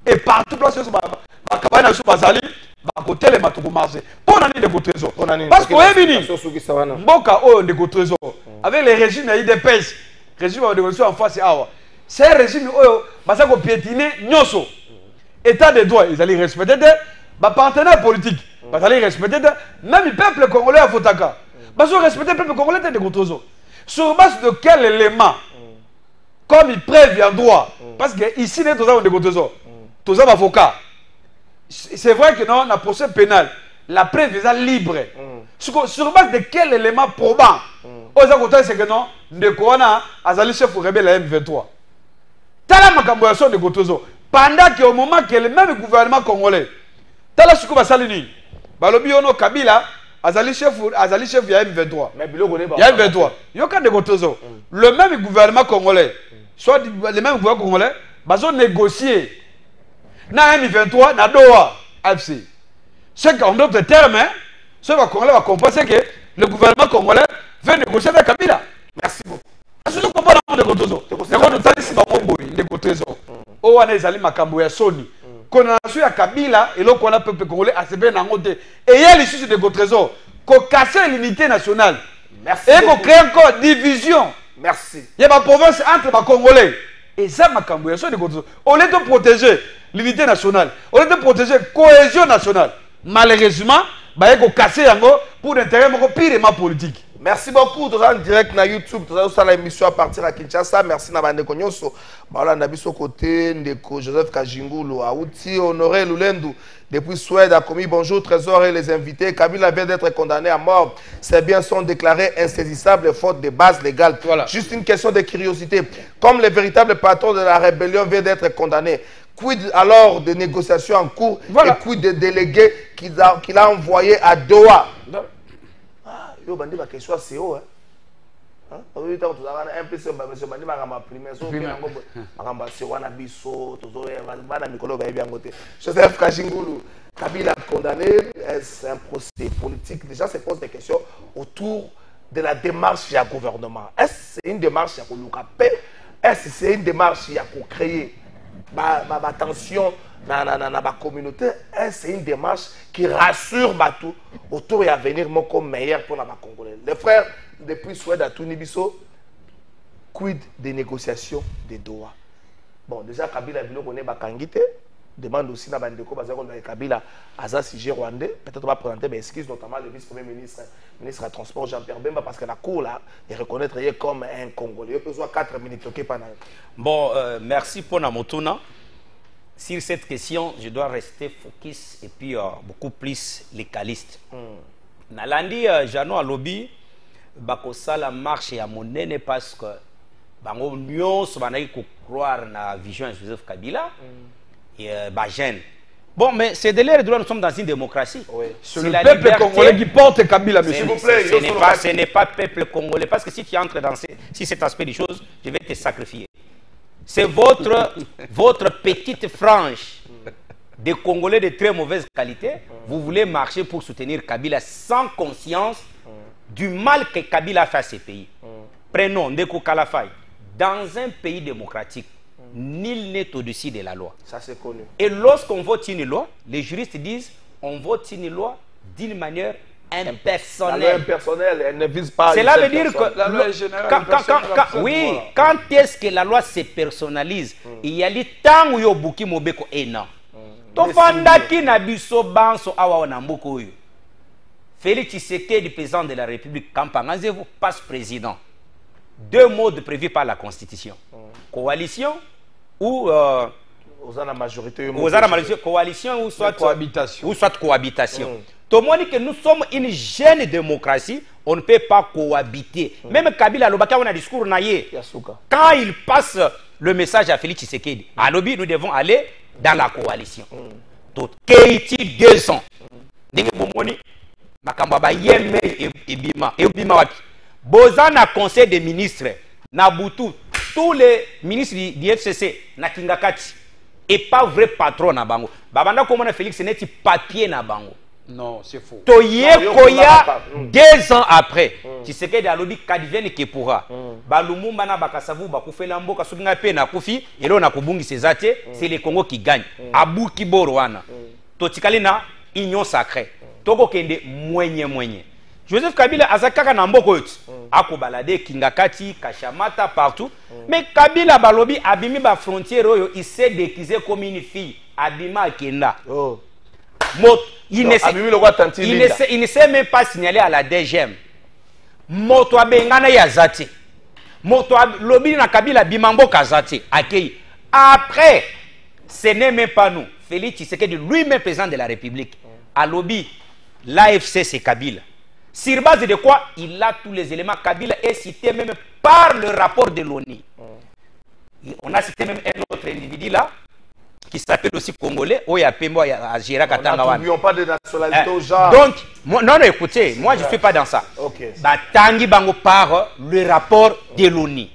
et partout place sur ma cabane sur Bazali, ma côté les matous commencer. Pour l'année de votre trésor. Parce que est venu. Mboka oh de votre trésor. Avec les régimes IDPS, régime de révolution en face awa. C'est un régime oh basa ko piétiner nyoso. État de droit, ils allaient respecter des partenaires politiques. Ils allaient respecter même le peuple congolais à Fotaka. Parce que respecter le peuple congolais de votre trésor. Sur base de quel élément? Comme il prévient droit, parce que ici, nous avons des trésors, tous les avocats. C'est vrai que dans le procès pénal, la preuve est libre. Sur base de quel élément probant, c'est que non, de Corona, Azali chef rebelle la M23. Tala makamboyation de trésors. Pendant qu'au moment que le même gouvernement congolais, Tala Sukuba Salini, Balobi Ono Kabila, Azali chef ya M23. Il y a M23. Il y a des trésors. Le même gouvernement congolais, soit les mêmes gouvernements congolais, ils ont négocié dans M23, dans Doha, AFC. C'est qu'en d'autres termes, ceux qui Congolais vont comprendre que le gouvernement congolais veut négocier avec Kabila. Merci beaucoup. Parce que je comprends le trésor. Le trésor. Oh, on est allé makambo ya Sony. Condamnation ya Kabila et l'autre qu'on a peuple congolais a bien en côté. Et il y a l'issue de trésor. Qu'on casse l'unité nationale. Merci. Et qu'on crée encore division. Merci. Il y a ma province entre les Congolais. Et ça, ma cambouillation de trésor. Au lieu de protéger l'unité nationale, au lieu de protéger la cohésion nationale, malheureusement, il y a casser pour l'intérêt purement politique. Merci beaucoup. Nous sommes en direct sur YouTube. Nous avons l'émission à partir de Kinshasa. Merci Nabande Konyoso. Voilà, Nabiso côté, Ndeko Joseph Kajingulu, Aouti, Honoré Lulendu. Depuis Suède, a commis bonjour, Trésor et les invités. Kabila vient d'être condamné à mort. Ses biens sont déclarés insaisissables faute de base légale. Voilà. Juste une question de curiosité. Comme le véritable patron de la rébellion vient d'être condamné, quid alors des négociations en cours et quid des délégués qu'il a envoyés à Doha? Yo bandi ba question c'est haut hein. Oui, tu as un peu de monsieur bandi ba ma primaire so ngamba se wana biso tozo bana mikolo ba bien côté. Joseph Kajingulu, Kabila condamné, est un procès politique. Déjà se pose des questions autour de la démarche du gouvernement. Est-ce que c'est une démarche à Kolukape? Est-ce que c'est une démarche à créer ma tension dans la communauté? C'est une démarche qui rassure tout autour et à venir comme meilleur pour la Congolais. Les frères, depuis Suède à Tunibiso, quid des négociations de Doha? Bon, déjà, Kabila est Bakangite, demande aussi à Bandeko Kabila à sujet rwandais. Peut-être on va présenter mes excuses, notamment le vice-premier ministre des Transports Jean-Pierre Bemba, parce que la Cour là, est reconnaître comme un Congolais. Il y a besoin de 4 minutes. Okay, bon, merci pour Namotuna. Sur cette question, je dois rester focus et puis beaucoup plus légaliste. Nalandi Jano a lobby bakosala marche ya monene parce que bango nyonso banaki ko croire na vision de Joseph Kabila et Bajen. Bon, mais c'est de l'air droit, nous sommes dans une démocratie. Oui. C'est le peuple congolais qui porte Kabila, s'il vous plaît. Ce n'est pas le peuple congolais, parce que si tu entres dans cet aspect des choses, je vais te sacrifier. C'est votre petite frange de Congolais de très mauvaise qualité. Vous voulez marcher pour soutenir Kabila sans conscience du mal que Kabila a fait à ces pays. Prenons Ndeko Kalafay. Dans un pays démocratique, nul n'est au-dessus de la loi. Ça, c'est connu. Et lorsqu'on vote une loi, les juristes disent on vote une loi d'une manière impersonnelle. La loi impersonnelle, elle ne vise pas. Cela veut dire que la loi est générale. Quand est-ce que la loi se personnalise? Il y a le temps où il y a beaucoup mobeko ena. Tofandaki na biso banso awa na mboko yo. Félix Tshisekedi, président de la République, Kampangazevo passe président. Deux modes prévus par la Constitution. Coalition ou la majorité. Coalition ou soit cohabitation. Tout le monde dit que nous sommes une jeune démocratie, on ne peut pas cohabiter. Même Kabila Lobaka, on a un discours naïe. Quand il passe le message à Félix Tshisekedi, à Lobi, nous devons aller dans la coalition. Donc, Keiti 2 ans. Bozana conseil des ministres, Nabutu, tous les ministres du FCC, na Kingakati, et pas vrai patron na bango. Babanda comment Félix n'est papier na bango. Non, c'est faux. Toye Koya 2 ans après. Tu sais que dans l'objet Kadivene qui pourra. Balumumba na bakasavu bakufela mboka sokinga pe na kufi et là on a kubungi sezate, c'est le Congo qui gagne. Abu Kiborwana. Totikali na union sacrée. Toko kende mwenye. Joseph Kabila azakaka na mboko yote. Ako balade Kingakati, Kashamata partout. Mais Kabila balobi abimi ba frontière oyo, il s'est déguisé comme une fille. Abima Kenda. Il ne s'est même pas signalé à la DGM. Moto abengana ya zati. Moto lobi na Kabila bimambo kazati. Akei. Après, ce n'est même pas nous. Félix Tshisekedi, lui-même président de la République, a lobby l'AFC c'est Kabila. Sur base de quoi il a tous les éléments. Kabila est cité même par le rapport de l'ONU. On a cité même un autre individu là, qui s'appelle aussi Congolais, Oya Pembo à Gérard Katanga. N'oublions pas de nationalité au genre. Donc, non, écoutez, moi je ne suis pas dans ça. Tangi Bango par le rapport de l'ONU.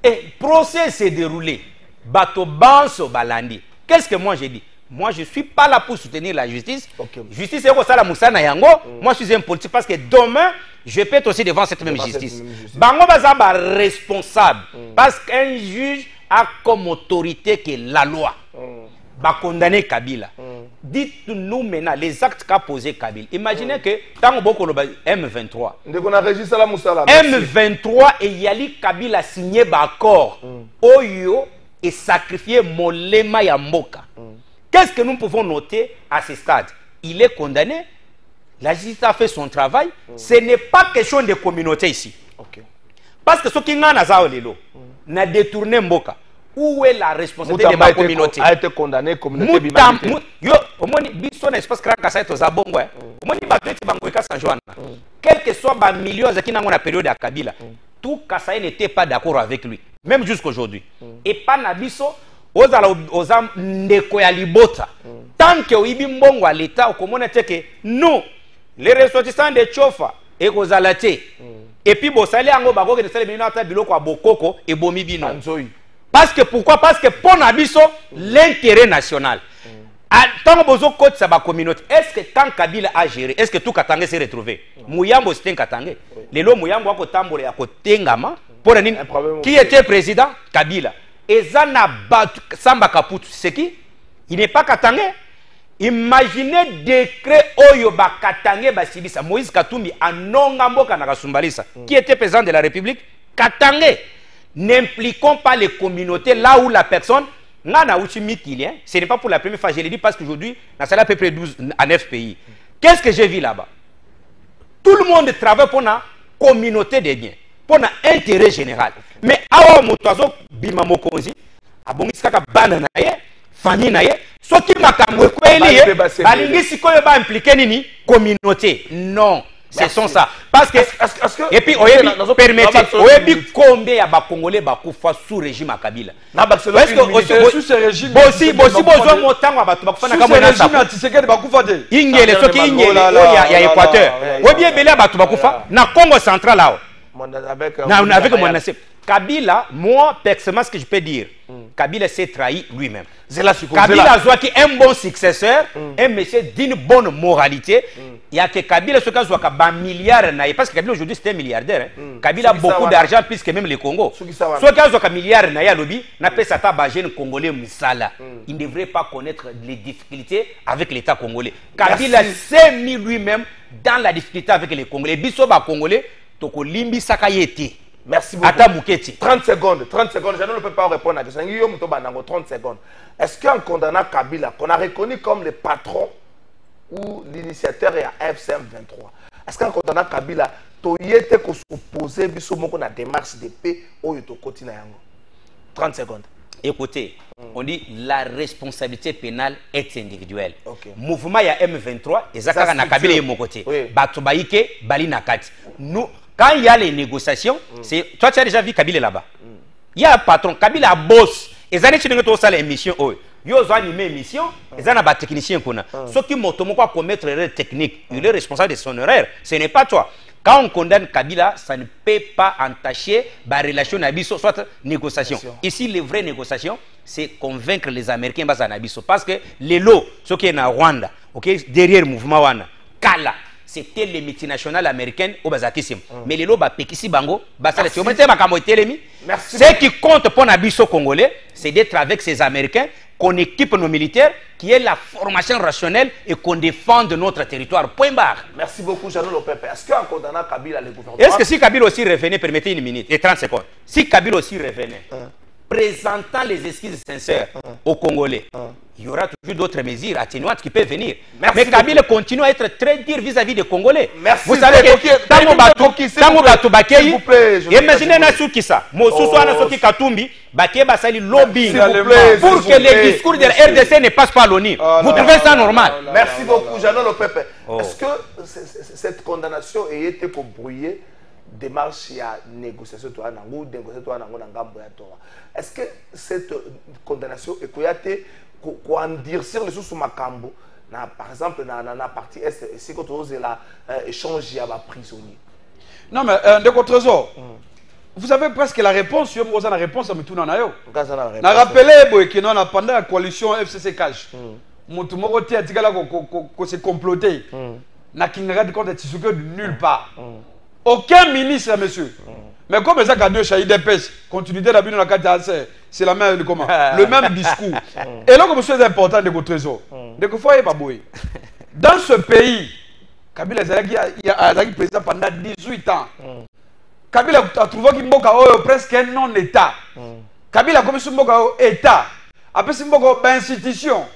Et le procès s'est déroulé. Bato Banso Balandi. Qu'est-ce que moi j'ai dit? Moi, je ne suis pas là pour soutenir la justice. Justice, c'est ça la Moussana Yango. Moi, je suis un politique parce que demain, je peux être aussi devant cette même justice. Bango Bazaba responsable. Parce qu'un juge a comme autorité que la loi. Va condamner Kabila. Dites-nous maintenant les actes qu'a posé Kabila. Imaginez que tant beaucoup M23. M23 et Yali Kabila a signé un accord. Oyo et sacrifié Molema Yamboka. Qu'est-ce que nous pouvons noter à ce stade? Il est condamné. La justice a fait son travail. Ce n'est pas question de communauté ici. Parce que ce qui n'a détourné Mboka. Où est la responsabilité de ma communauté? A été condamné communauté quel que soit le milieu qui n'a pas période à Kabila, tout Kasaï n'était pas d'accord avec lui. Même jusqu'aujourd'hui. Et pas Nabiso, aux âmes de Libota. Tant que Ibi Mbongo à l'État, que nous, les ressortissants de Tchofa et Kozalate, et puis Bossali Ango Bago, qui est le biloko à Bokoko et Bomibino. Parce que pourquoi? Parce que pour Nabiso, l'intérêt national. Tant que vous côté sa communauté, est-ce que quand Kabila a géré, est-ce que tout Katangé s'est retrouvé? Mouyambo c'était un Katangé. Les lots Mouyambo a Kotambole à Kotengama. Qui était président? Kabila. Et Zana Samba Kaputu, c'est qui? Il n'est pas Katangé. Imaginez décret Oyo ba Katangé Basibisa. Moïse Katumbi Anongambo Kanakasumbalisa. Qui était président de la République? Katangé. N'impliquons pas les communautés là où la personne ce n'est pas pour la première fois, je l'ai dit parce qu'aujourd'hui, dans à peu près 12 à 9 pays. Qu'est-ce que j'ai vu là-bas? Tout le monde travaille pour la communauté des biens, pour l'intérêt général. Mais awa motoazo bima mokonzi, abongisaka banana famille na ye soki makambo ekweli ye balingi sikoyo ba impliquer nini communauté non c'est son ça parce que et puis permettez oyebi combien ya ba congolais bakufa sous régime Kabila parce que sous ce régime bosi bozo motango bato bakufa na kamwe na régime Tshisekedi bakufa te ingele soki ingele ya Équateur oyebi ebele bato bakufa na Congo central là avec mon Kabila, moi, personnellement, ce que je peux dire, Kabila s'est trahi lui-même. Kabila a un bon successeur, un monsieur d'une bonne moralité. Il y a que Kabila, ce cas soit un milliard, parce que Kabila aujourd'hui c'est un milliardaire. Kabila a beaucoup d'argent, plus que même le Congo. Ce cas soit un milliard, n'a pas sa jeune Congolais Moussala. Il ne devrait pas connaître les difficultés avec l'État congolais. Kabila s'est mis lui-même dans la difficulté avec les Congolais. Bisoba Congolais, Toko Limbi Sakayeti. Merci beaucoup. 30 secondes, je ne peux pas répondre à la question. 30 secondes. Est-ce qu'en condamnant Kabila, qu'on a reconnu comme le patron ou l'initiateur à FCM 23, est-ce qu'en condamnant Kabila, tu as s'opposer à la démarche de paix ou tu continues 30 secondes. Écoutez, on dit la responsabilité pénale est individuelle. Mouvement ya M23, ezaka na Kabila et mon côté. Bato baike, bali nakati. Nous quand il y a les négociations, c'est toi tu as déjà vu Kabila là-bas. Il y a un patron, Kabila boss. Et ça n'est pas ça l'émission. Yo ont animé l'émission, ils ont un technicien qu'on a. Ceux qui m'ont commettre erreur technique, il est responsable de son erreur. Ce n'est pas toi. Quand on condamne Kabila, ça ne peut pas entacher la relation Nabiso, soit négociation. Ici, les vraies négociations, c'est convaincre les Américains à Nabiso. Parce que les lots, ceux qui sont en Rwanda, derrière le mouvement Wana, Kala, c'était les multinationales américaines au Bazakissim. Mais les lots, Pekisi Bango, ce qui compte pour Nabiso congolais, c'est d'être avec ces Américains, qu'on équipe nos militaires, qui est la formation rationnelle et qu'on défende notre territoire. Point barre. Merci beaucoup, Jeannot Lopepe. Est-ce qu'en condamnant Kabila, le gouvernement... Est-ce que si Kabila aussi revenait, permettez une minute et 30 secondes, si Kabila aussi revenait, présentant les excuses sincères aux Congolais, il y aura toujours d'autres mesures atténuantes qui peuvent venir. Mais Kabila continue à être très dur vis-à-vis des Congolais. Merci. Vous savez que Tango Batou Bakei, imaginez Nasuki ça, Mosusu Anasoki Katumbi, Bakei Basali lobbying pour que les discours de la RDC ne passent pas à l'ONU. Vous trouvez ça normal? Merci beaucoup, Jeannot Lopepe. Est-ce que cette condamnation a été pour brouiller démarche à négociation est-ce que cette condamnation est pour endurcir les sous Makambo par exemple dans la partie est si que tu la échange à prisonnier? Non mais de votre trésor vous avez presque la réponse sur la réponse à Mitouna Nayo. Na rappelé que non pendant la coalition FCC Cash mutu moko te atikala ko se comploter na kinga de compte Tshisekedi de nulle part. Aucun ministre, monsieur. Mais comme ça, quand Dieu dépêche, continuité d'habiter dans la carte, c'est la même, comment le même discours. Et là, comme chose importante de votre trésor, de que faut pas bouer. Dans ce pays, Kabila a été président pendant 18 ans. Kabila a trouvé qu'il y a presque un non-État. Kabila a commencé à État. Après, c'est une institution.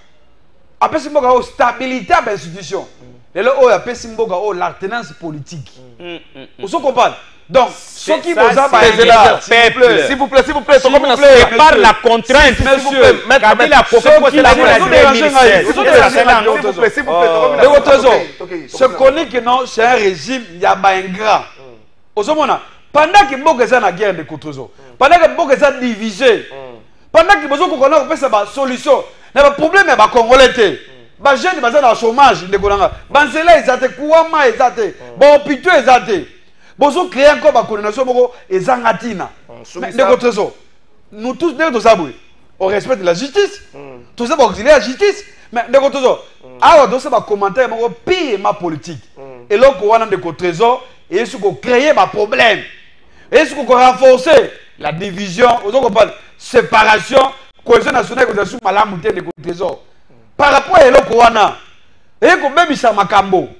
Après, c'est une stabilité de l'institution. Et là, il y a l'alternance politique. Vous comprenez? Donc, ce qui vous a s'il vous plaît, c'est par la contrainte, monsieur. Kabila a proposé la 2016. Ce qu'on dit que non, c'est un régime, il y a un grand. Pendant que Mboka est en guerre de Koutouzo, pendant que Mboka est divisé, pendant que Mboka est en solution, il y a un problème avec les Congolais. Les jeunes sont dans le chômage, les Banzela ezate, Kouama ezate, Bopito ezate. Bozo créer encore ma coordination ezangatina. Nous tous on respecte la justice. Tout ça auxilier la justice. Mais alors dans ce commentaire pire ma politique. Et là on a des trésors et ce qu'on créer ma problème. Et ce qu'on renforcer la division, on parle séparation, cohésion nationale que sous malamu des trésors. Par rapport à l'Okowana, et que même ça makambo,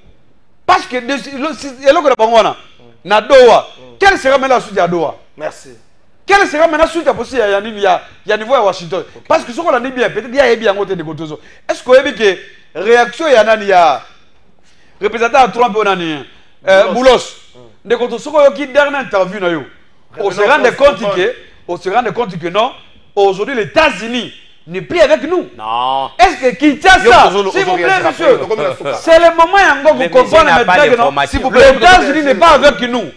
parce que l'Okowana, na Doha, quelle sera maintenant la suite à Doha? Merci. Quelle sera maintenant la suite à possible à niveau à Washington? Parce que ce qu'on a dit bien, peut-être qu'il y a bien côté de Kotozo. Est-ce qu'on a vu que réaction il y a représentant Trump on a ni Boulos de Kotozo qui dernière interview na yo. On se rend compte que non, aujourd'hui les États-Unis n'est plus avec nous. Non. Est-ce que Kinshasa, s'il vous plaît, monsieur, c'est le moment où vous comprenez maintenant que les États-Unis n'est pas avec nous.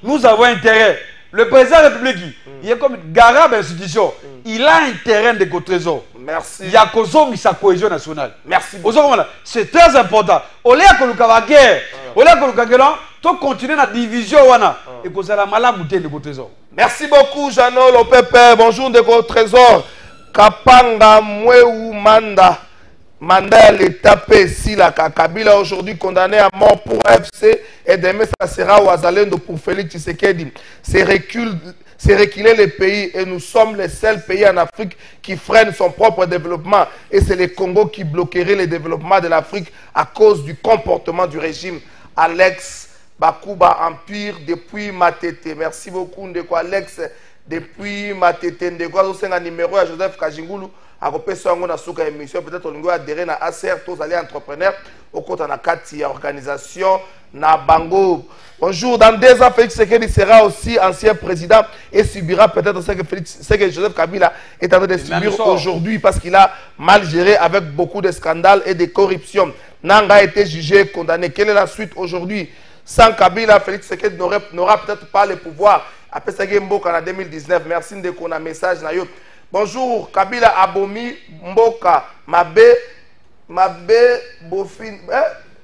Nous avons intérêt. Le président de la République, il est comme garant d'institution. Il a un terrain de trésor. Merci. Il y a sa cohésion nationale. Merci beaucoup. C'est très important. Au lieu que nous avons la guerre, au lieu que nous avons la guerre, tu continues la division. Et que la malade de trésor. Merci beaucoup, Jeannot Lopepe. Bonjour, de trésor. Kapanga Mweu Manda. Manda l'État si la Kabila aujourd'hui condamné à mort pour FC et demain ça sera au Azalendo pour Félix Tshisekedi. C'est reculer le pays et nous sommes les seuls pays en Afrique qui freinent son propre développement et c'est le Congo qui bloquerait le développement de l'Afrique à cause du comportement du régime. Alex Bakuba Empire depuis Matete. Merci beaucoup Ndeko Alex depuis Matete. Ndeko un numéro à Joseph Kajingulu. A repérer na souka émission peut-être on doit adhérer na ACR tous allez entrepreneurs au côté na kati organisation na bango. Bonjour, dans 2 ans Félix Tshisekedi sera aussi ancien président et subira peut-être ce que Joseph Kabila est en train de subir aujourd'hui parce qu'il a mal géré avec beaucoup de scandales et de corruption. Nanga a été jugé, condamné. Quelle est la suite aujourd'hui? Sans Kabila, Félix Tshisekedi n'aura peut-être pas le pouvoir. Après ça Mboka en 2019. Merci de qu'on a message na yo. Bonjour, Kabila Abomi Mboka, Mabe Bofin,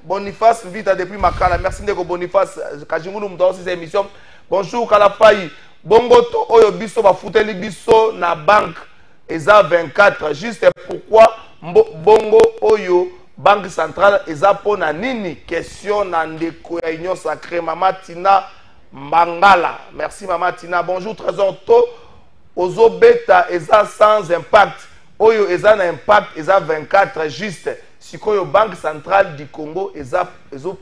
Boniface Vita depuis Makala. Merci de Boniface, Kajingulu dans ces émissions. Bonjour, Kalafayi, Bongoto Oyo Biso, Bafuteli Biso, na banque, ESA 24. Juste pourquoi Bongo Oyo, Banque Centrale, ESA Pona Nini, question Nandeko ya Union Sacrée, Mama Tina Mangala. Merci, Mama Tina. Bonjour, Trésor To. Ozo beta eza sans impact. Oyo eza na impact eza 24 juste. Sikoyo Banque Centrale du Congo eza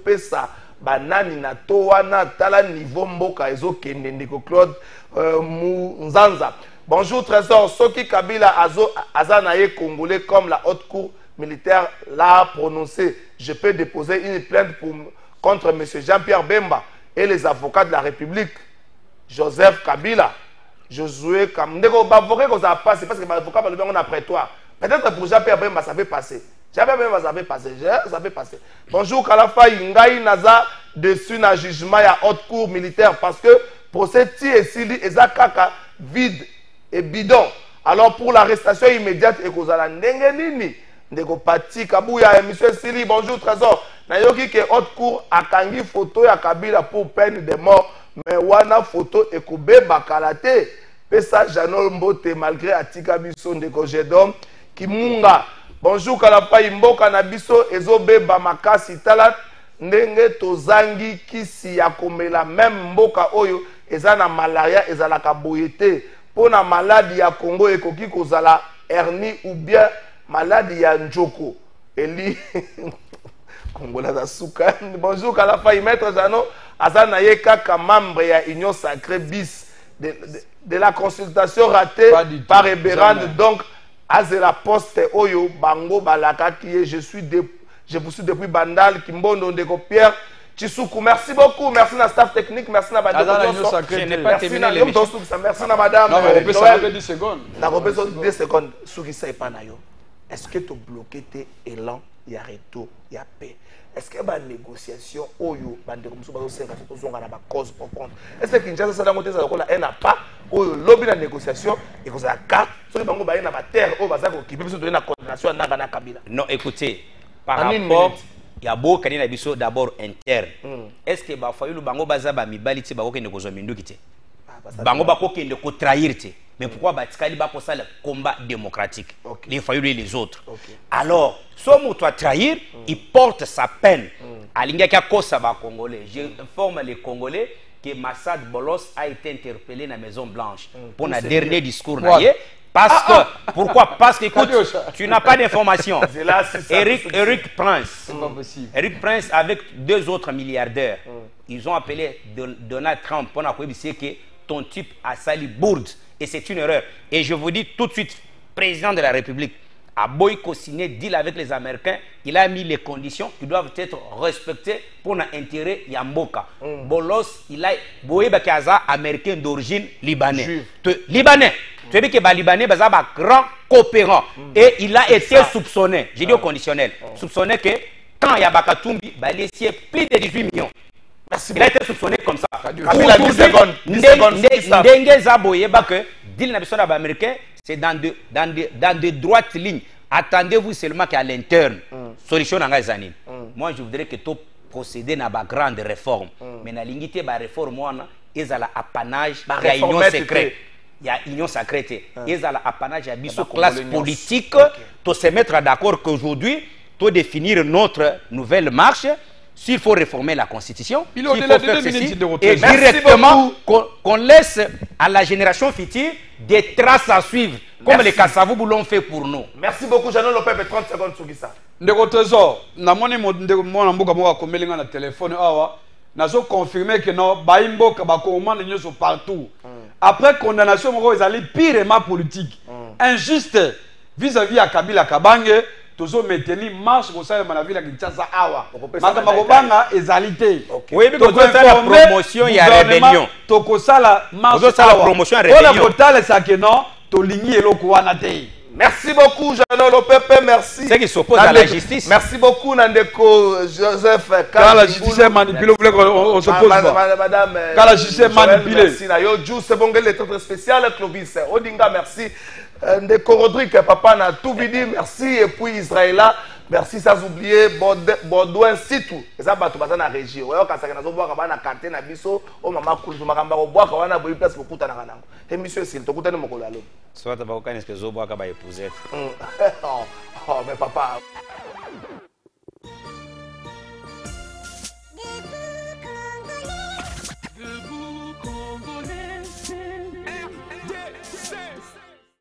pesa banani na towana tala niveau mboka ezo kende ndeko Claude Nzanza. Bonjour Trésor, Soki Kabila azana ye congolais comme la haute cour militaire l'a prononcé. Je peux déposer une plainte contre M. Jean-Pierre Bemba et les avocats de la République. Joseph Kabila. Josué comme ndeko bavocat que ça a passé parce que l'avocat va le faire après toi. Peut-être pour Jean-Pierre Bemba ça fait passer. Jean-Pierre Bemba ça fait passer. Ça fait passer. Bonjour Kalafa Ngai Naza dessus na jugement ya haute cour militaire parce que procès ti et sili ezakaka vide et bidon. Alors pour l'arrestation immédiate et kozala ndenge nini ndeko Pati Kabuya monsieur Sili. Bonjour Trésor. Nayoki que haute cour akangi photo ya Kabila pour peine de mort. Mais wana photo ekobeba kalate pesa Janol Mbote malgré atika biso ndeko Jedom Kimunga. Bonjour Kalafa Mboka na biso ezobeba makasi tala ndenge tozangi kisi ya komela même mboka oyo ezana malaria ezalaka boyete pona maladie ya Congo ekoki kozala hernie ou bien maladie ya njoko eli Congola da suka. Bonjour Kalafa maître Jano azana ye kaka membre ya Union Sacrée bis de la consultation ratée par Eberand donc azela poste oyo bango balaka qui je vous suis depuis Bandal Kimbondo ndeko Pierre Chisuku. Merci beaucoup, merci na staff technique, merci na madame. Je n'ai pas terminé l'émission. Merci na madame. Non, mais on peut s'arrêter 10 secondes. Na besoin 10 secondes. Suki sai pa na yo. Est-ce que tu bloqué tes élan ya retour ya paix? Est-ce que la négociation oyo bande comme ça bazo 50 tozonga na ba cause pour prendre? Est-ce que Kinshasa ça ngote ça kola ena pas oyo lobby na négociation et ko za carte so bango ba na ba terre o baza ko kipe biso na coordination na na Kabila? Non, écoutez, par rapport il y a beaucoup de biso d'abord interne. Est-ce que ba fayu bango baza ba mibali ti ba ko kende ko zo minduki te? Bango ba ko kende ko trahir te. Mais pourquoi Batikali va ça le combat démocratique? Les failles et les autres. Alors, ce mot doit trahir, il porte sa peine. Alinga Kosa va Congolais. J'informe les Congolais que Massad Bolos a été interpellé dans la Maison Blanche pour un dernier discours. Parce que, pourquoi? Parce que, écoute, tu n'as pas d'information. Eric Prince. Eric Prince avec 2 autres milliardaires. Ils ont appelé Donald Trump pour dire que ton type a sali bourde. Et c'est une erreur. Et je vous dis tout de suite, président de la République a signé deal avec les Américains. Il a mis les conditions qui doivent être respectées pour l'intérêt Yamboka. Bolos, il a Boé Bakaza, américain d'origine libanais. Libanais. Tu as vu que les Libanais sont un grand coopérant. Et il a été soupçonné, j'ai dit au conditionnel, soupçonné que quand il y a Bakatumbi, il a laissé plus de 18 millions. Il a été soupçonné comme ça. Ndenge Zaboye, que deal national américain, c'est dans de droites lignes. Attendez-vous seulement qu'à l'interne, solution dans les années. Moi, je voudrais que tu procéder à une grande réforme. Mais dans la réforme, ils ont l'apanage de l'union secrète. Il y a union secrète. Ils ont l'apanage de la classe politique. De se mettre d'accord qu'aujourd'hui, de définir notre nouvelle marche. S'il faut réformer la Constitution, il faut faire ceci, et directement qu'on laisse à la génération future des traces à suivre, comme les Kassavou l'ont fait pour nous. Merci beaucoup, Jeannot Lopez, 30 secondes sur ça. Ndeko Trésor, na moni mona mboka moko akomelinga na téléphone awa, nazo confirmer que non baimboka bakomanda nyoso partout. Après condamnation moko ezali pirement politique, injuste vis-à-vis à Kabila Kabange. Tozo maintenir marche pour ça dans la ville de Kinshasa awa. Makabanga ezalité. Oui, mais quand la promotion il y a rébellion. Toko sala marche. Quand la promotion rébellion. On a total ça que non, to lingi eloko wana te. Merci beaucoup, Jeannot Lopez, merci. C'est qui s'oppose à la justice. Merci beaucoup, Nandeko Joseph. Quand la justice est manipulée, on s'oppose pas. Madame. Quand la justice est manipulée. Merci, Nayo. C'est bon, le très spécial, Clovis. Odinga, merci. Ndeko Rodrigue, papa, na tout vidi, merci. Et puis Israëla, merci, sans oublier Baudouin Sitou. Et ça, tu vas dans la région. Ouais, quand ça va dans la carte, na biso, oh maman, cool, je m'en vais boire, quand on a beaucoup de place pour couper dans la et monsieur, s'il te plaît, tu vas au Soit tu vas au Canis que Zobo a épouser. Oh, mais papa.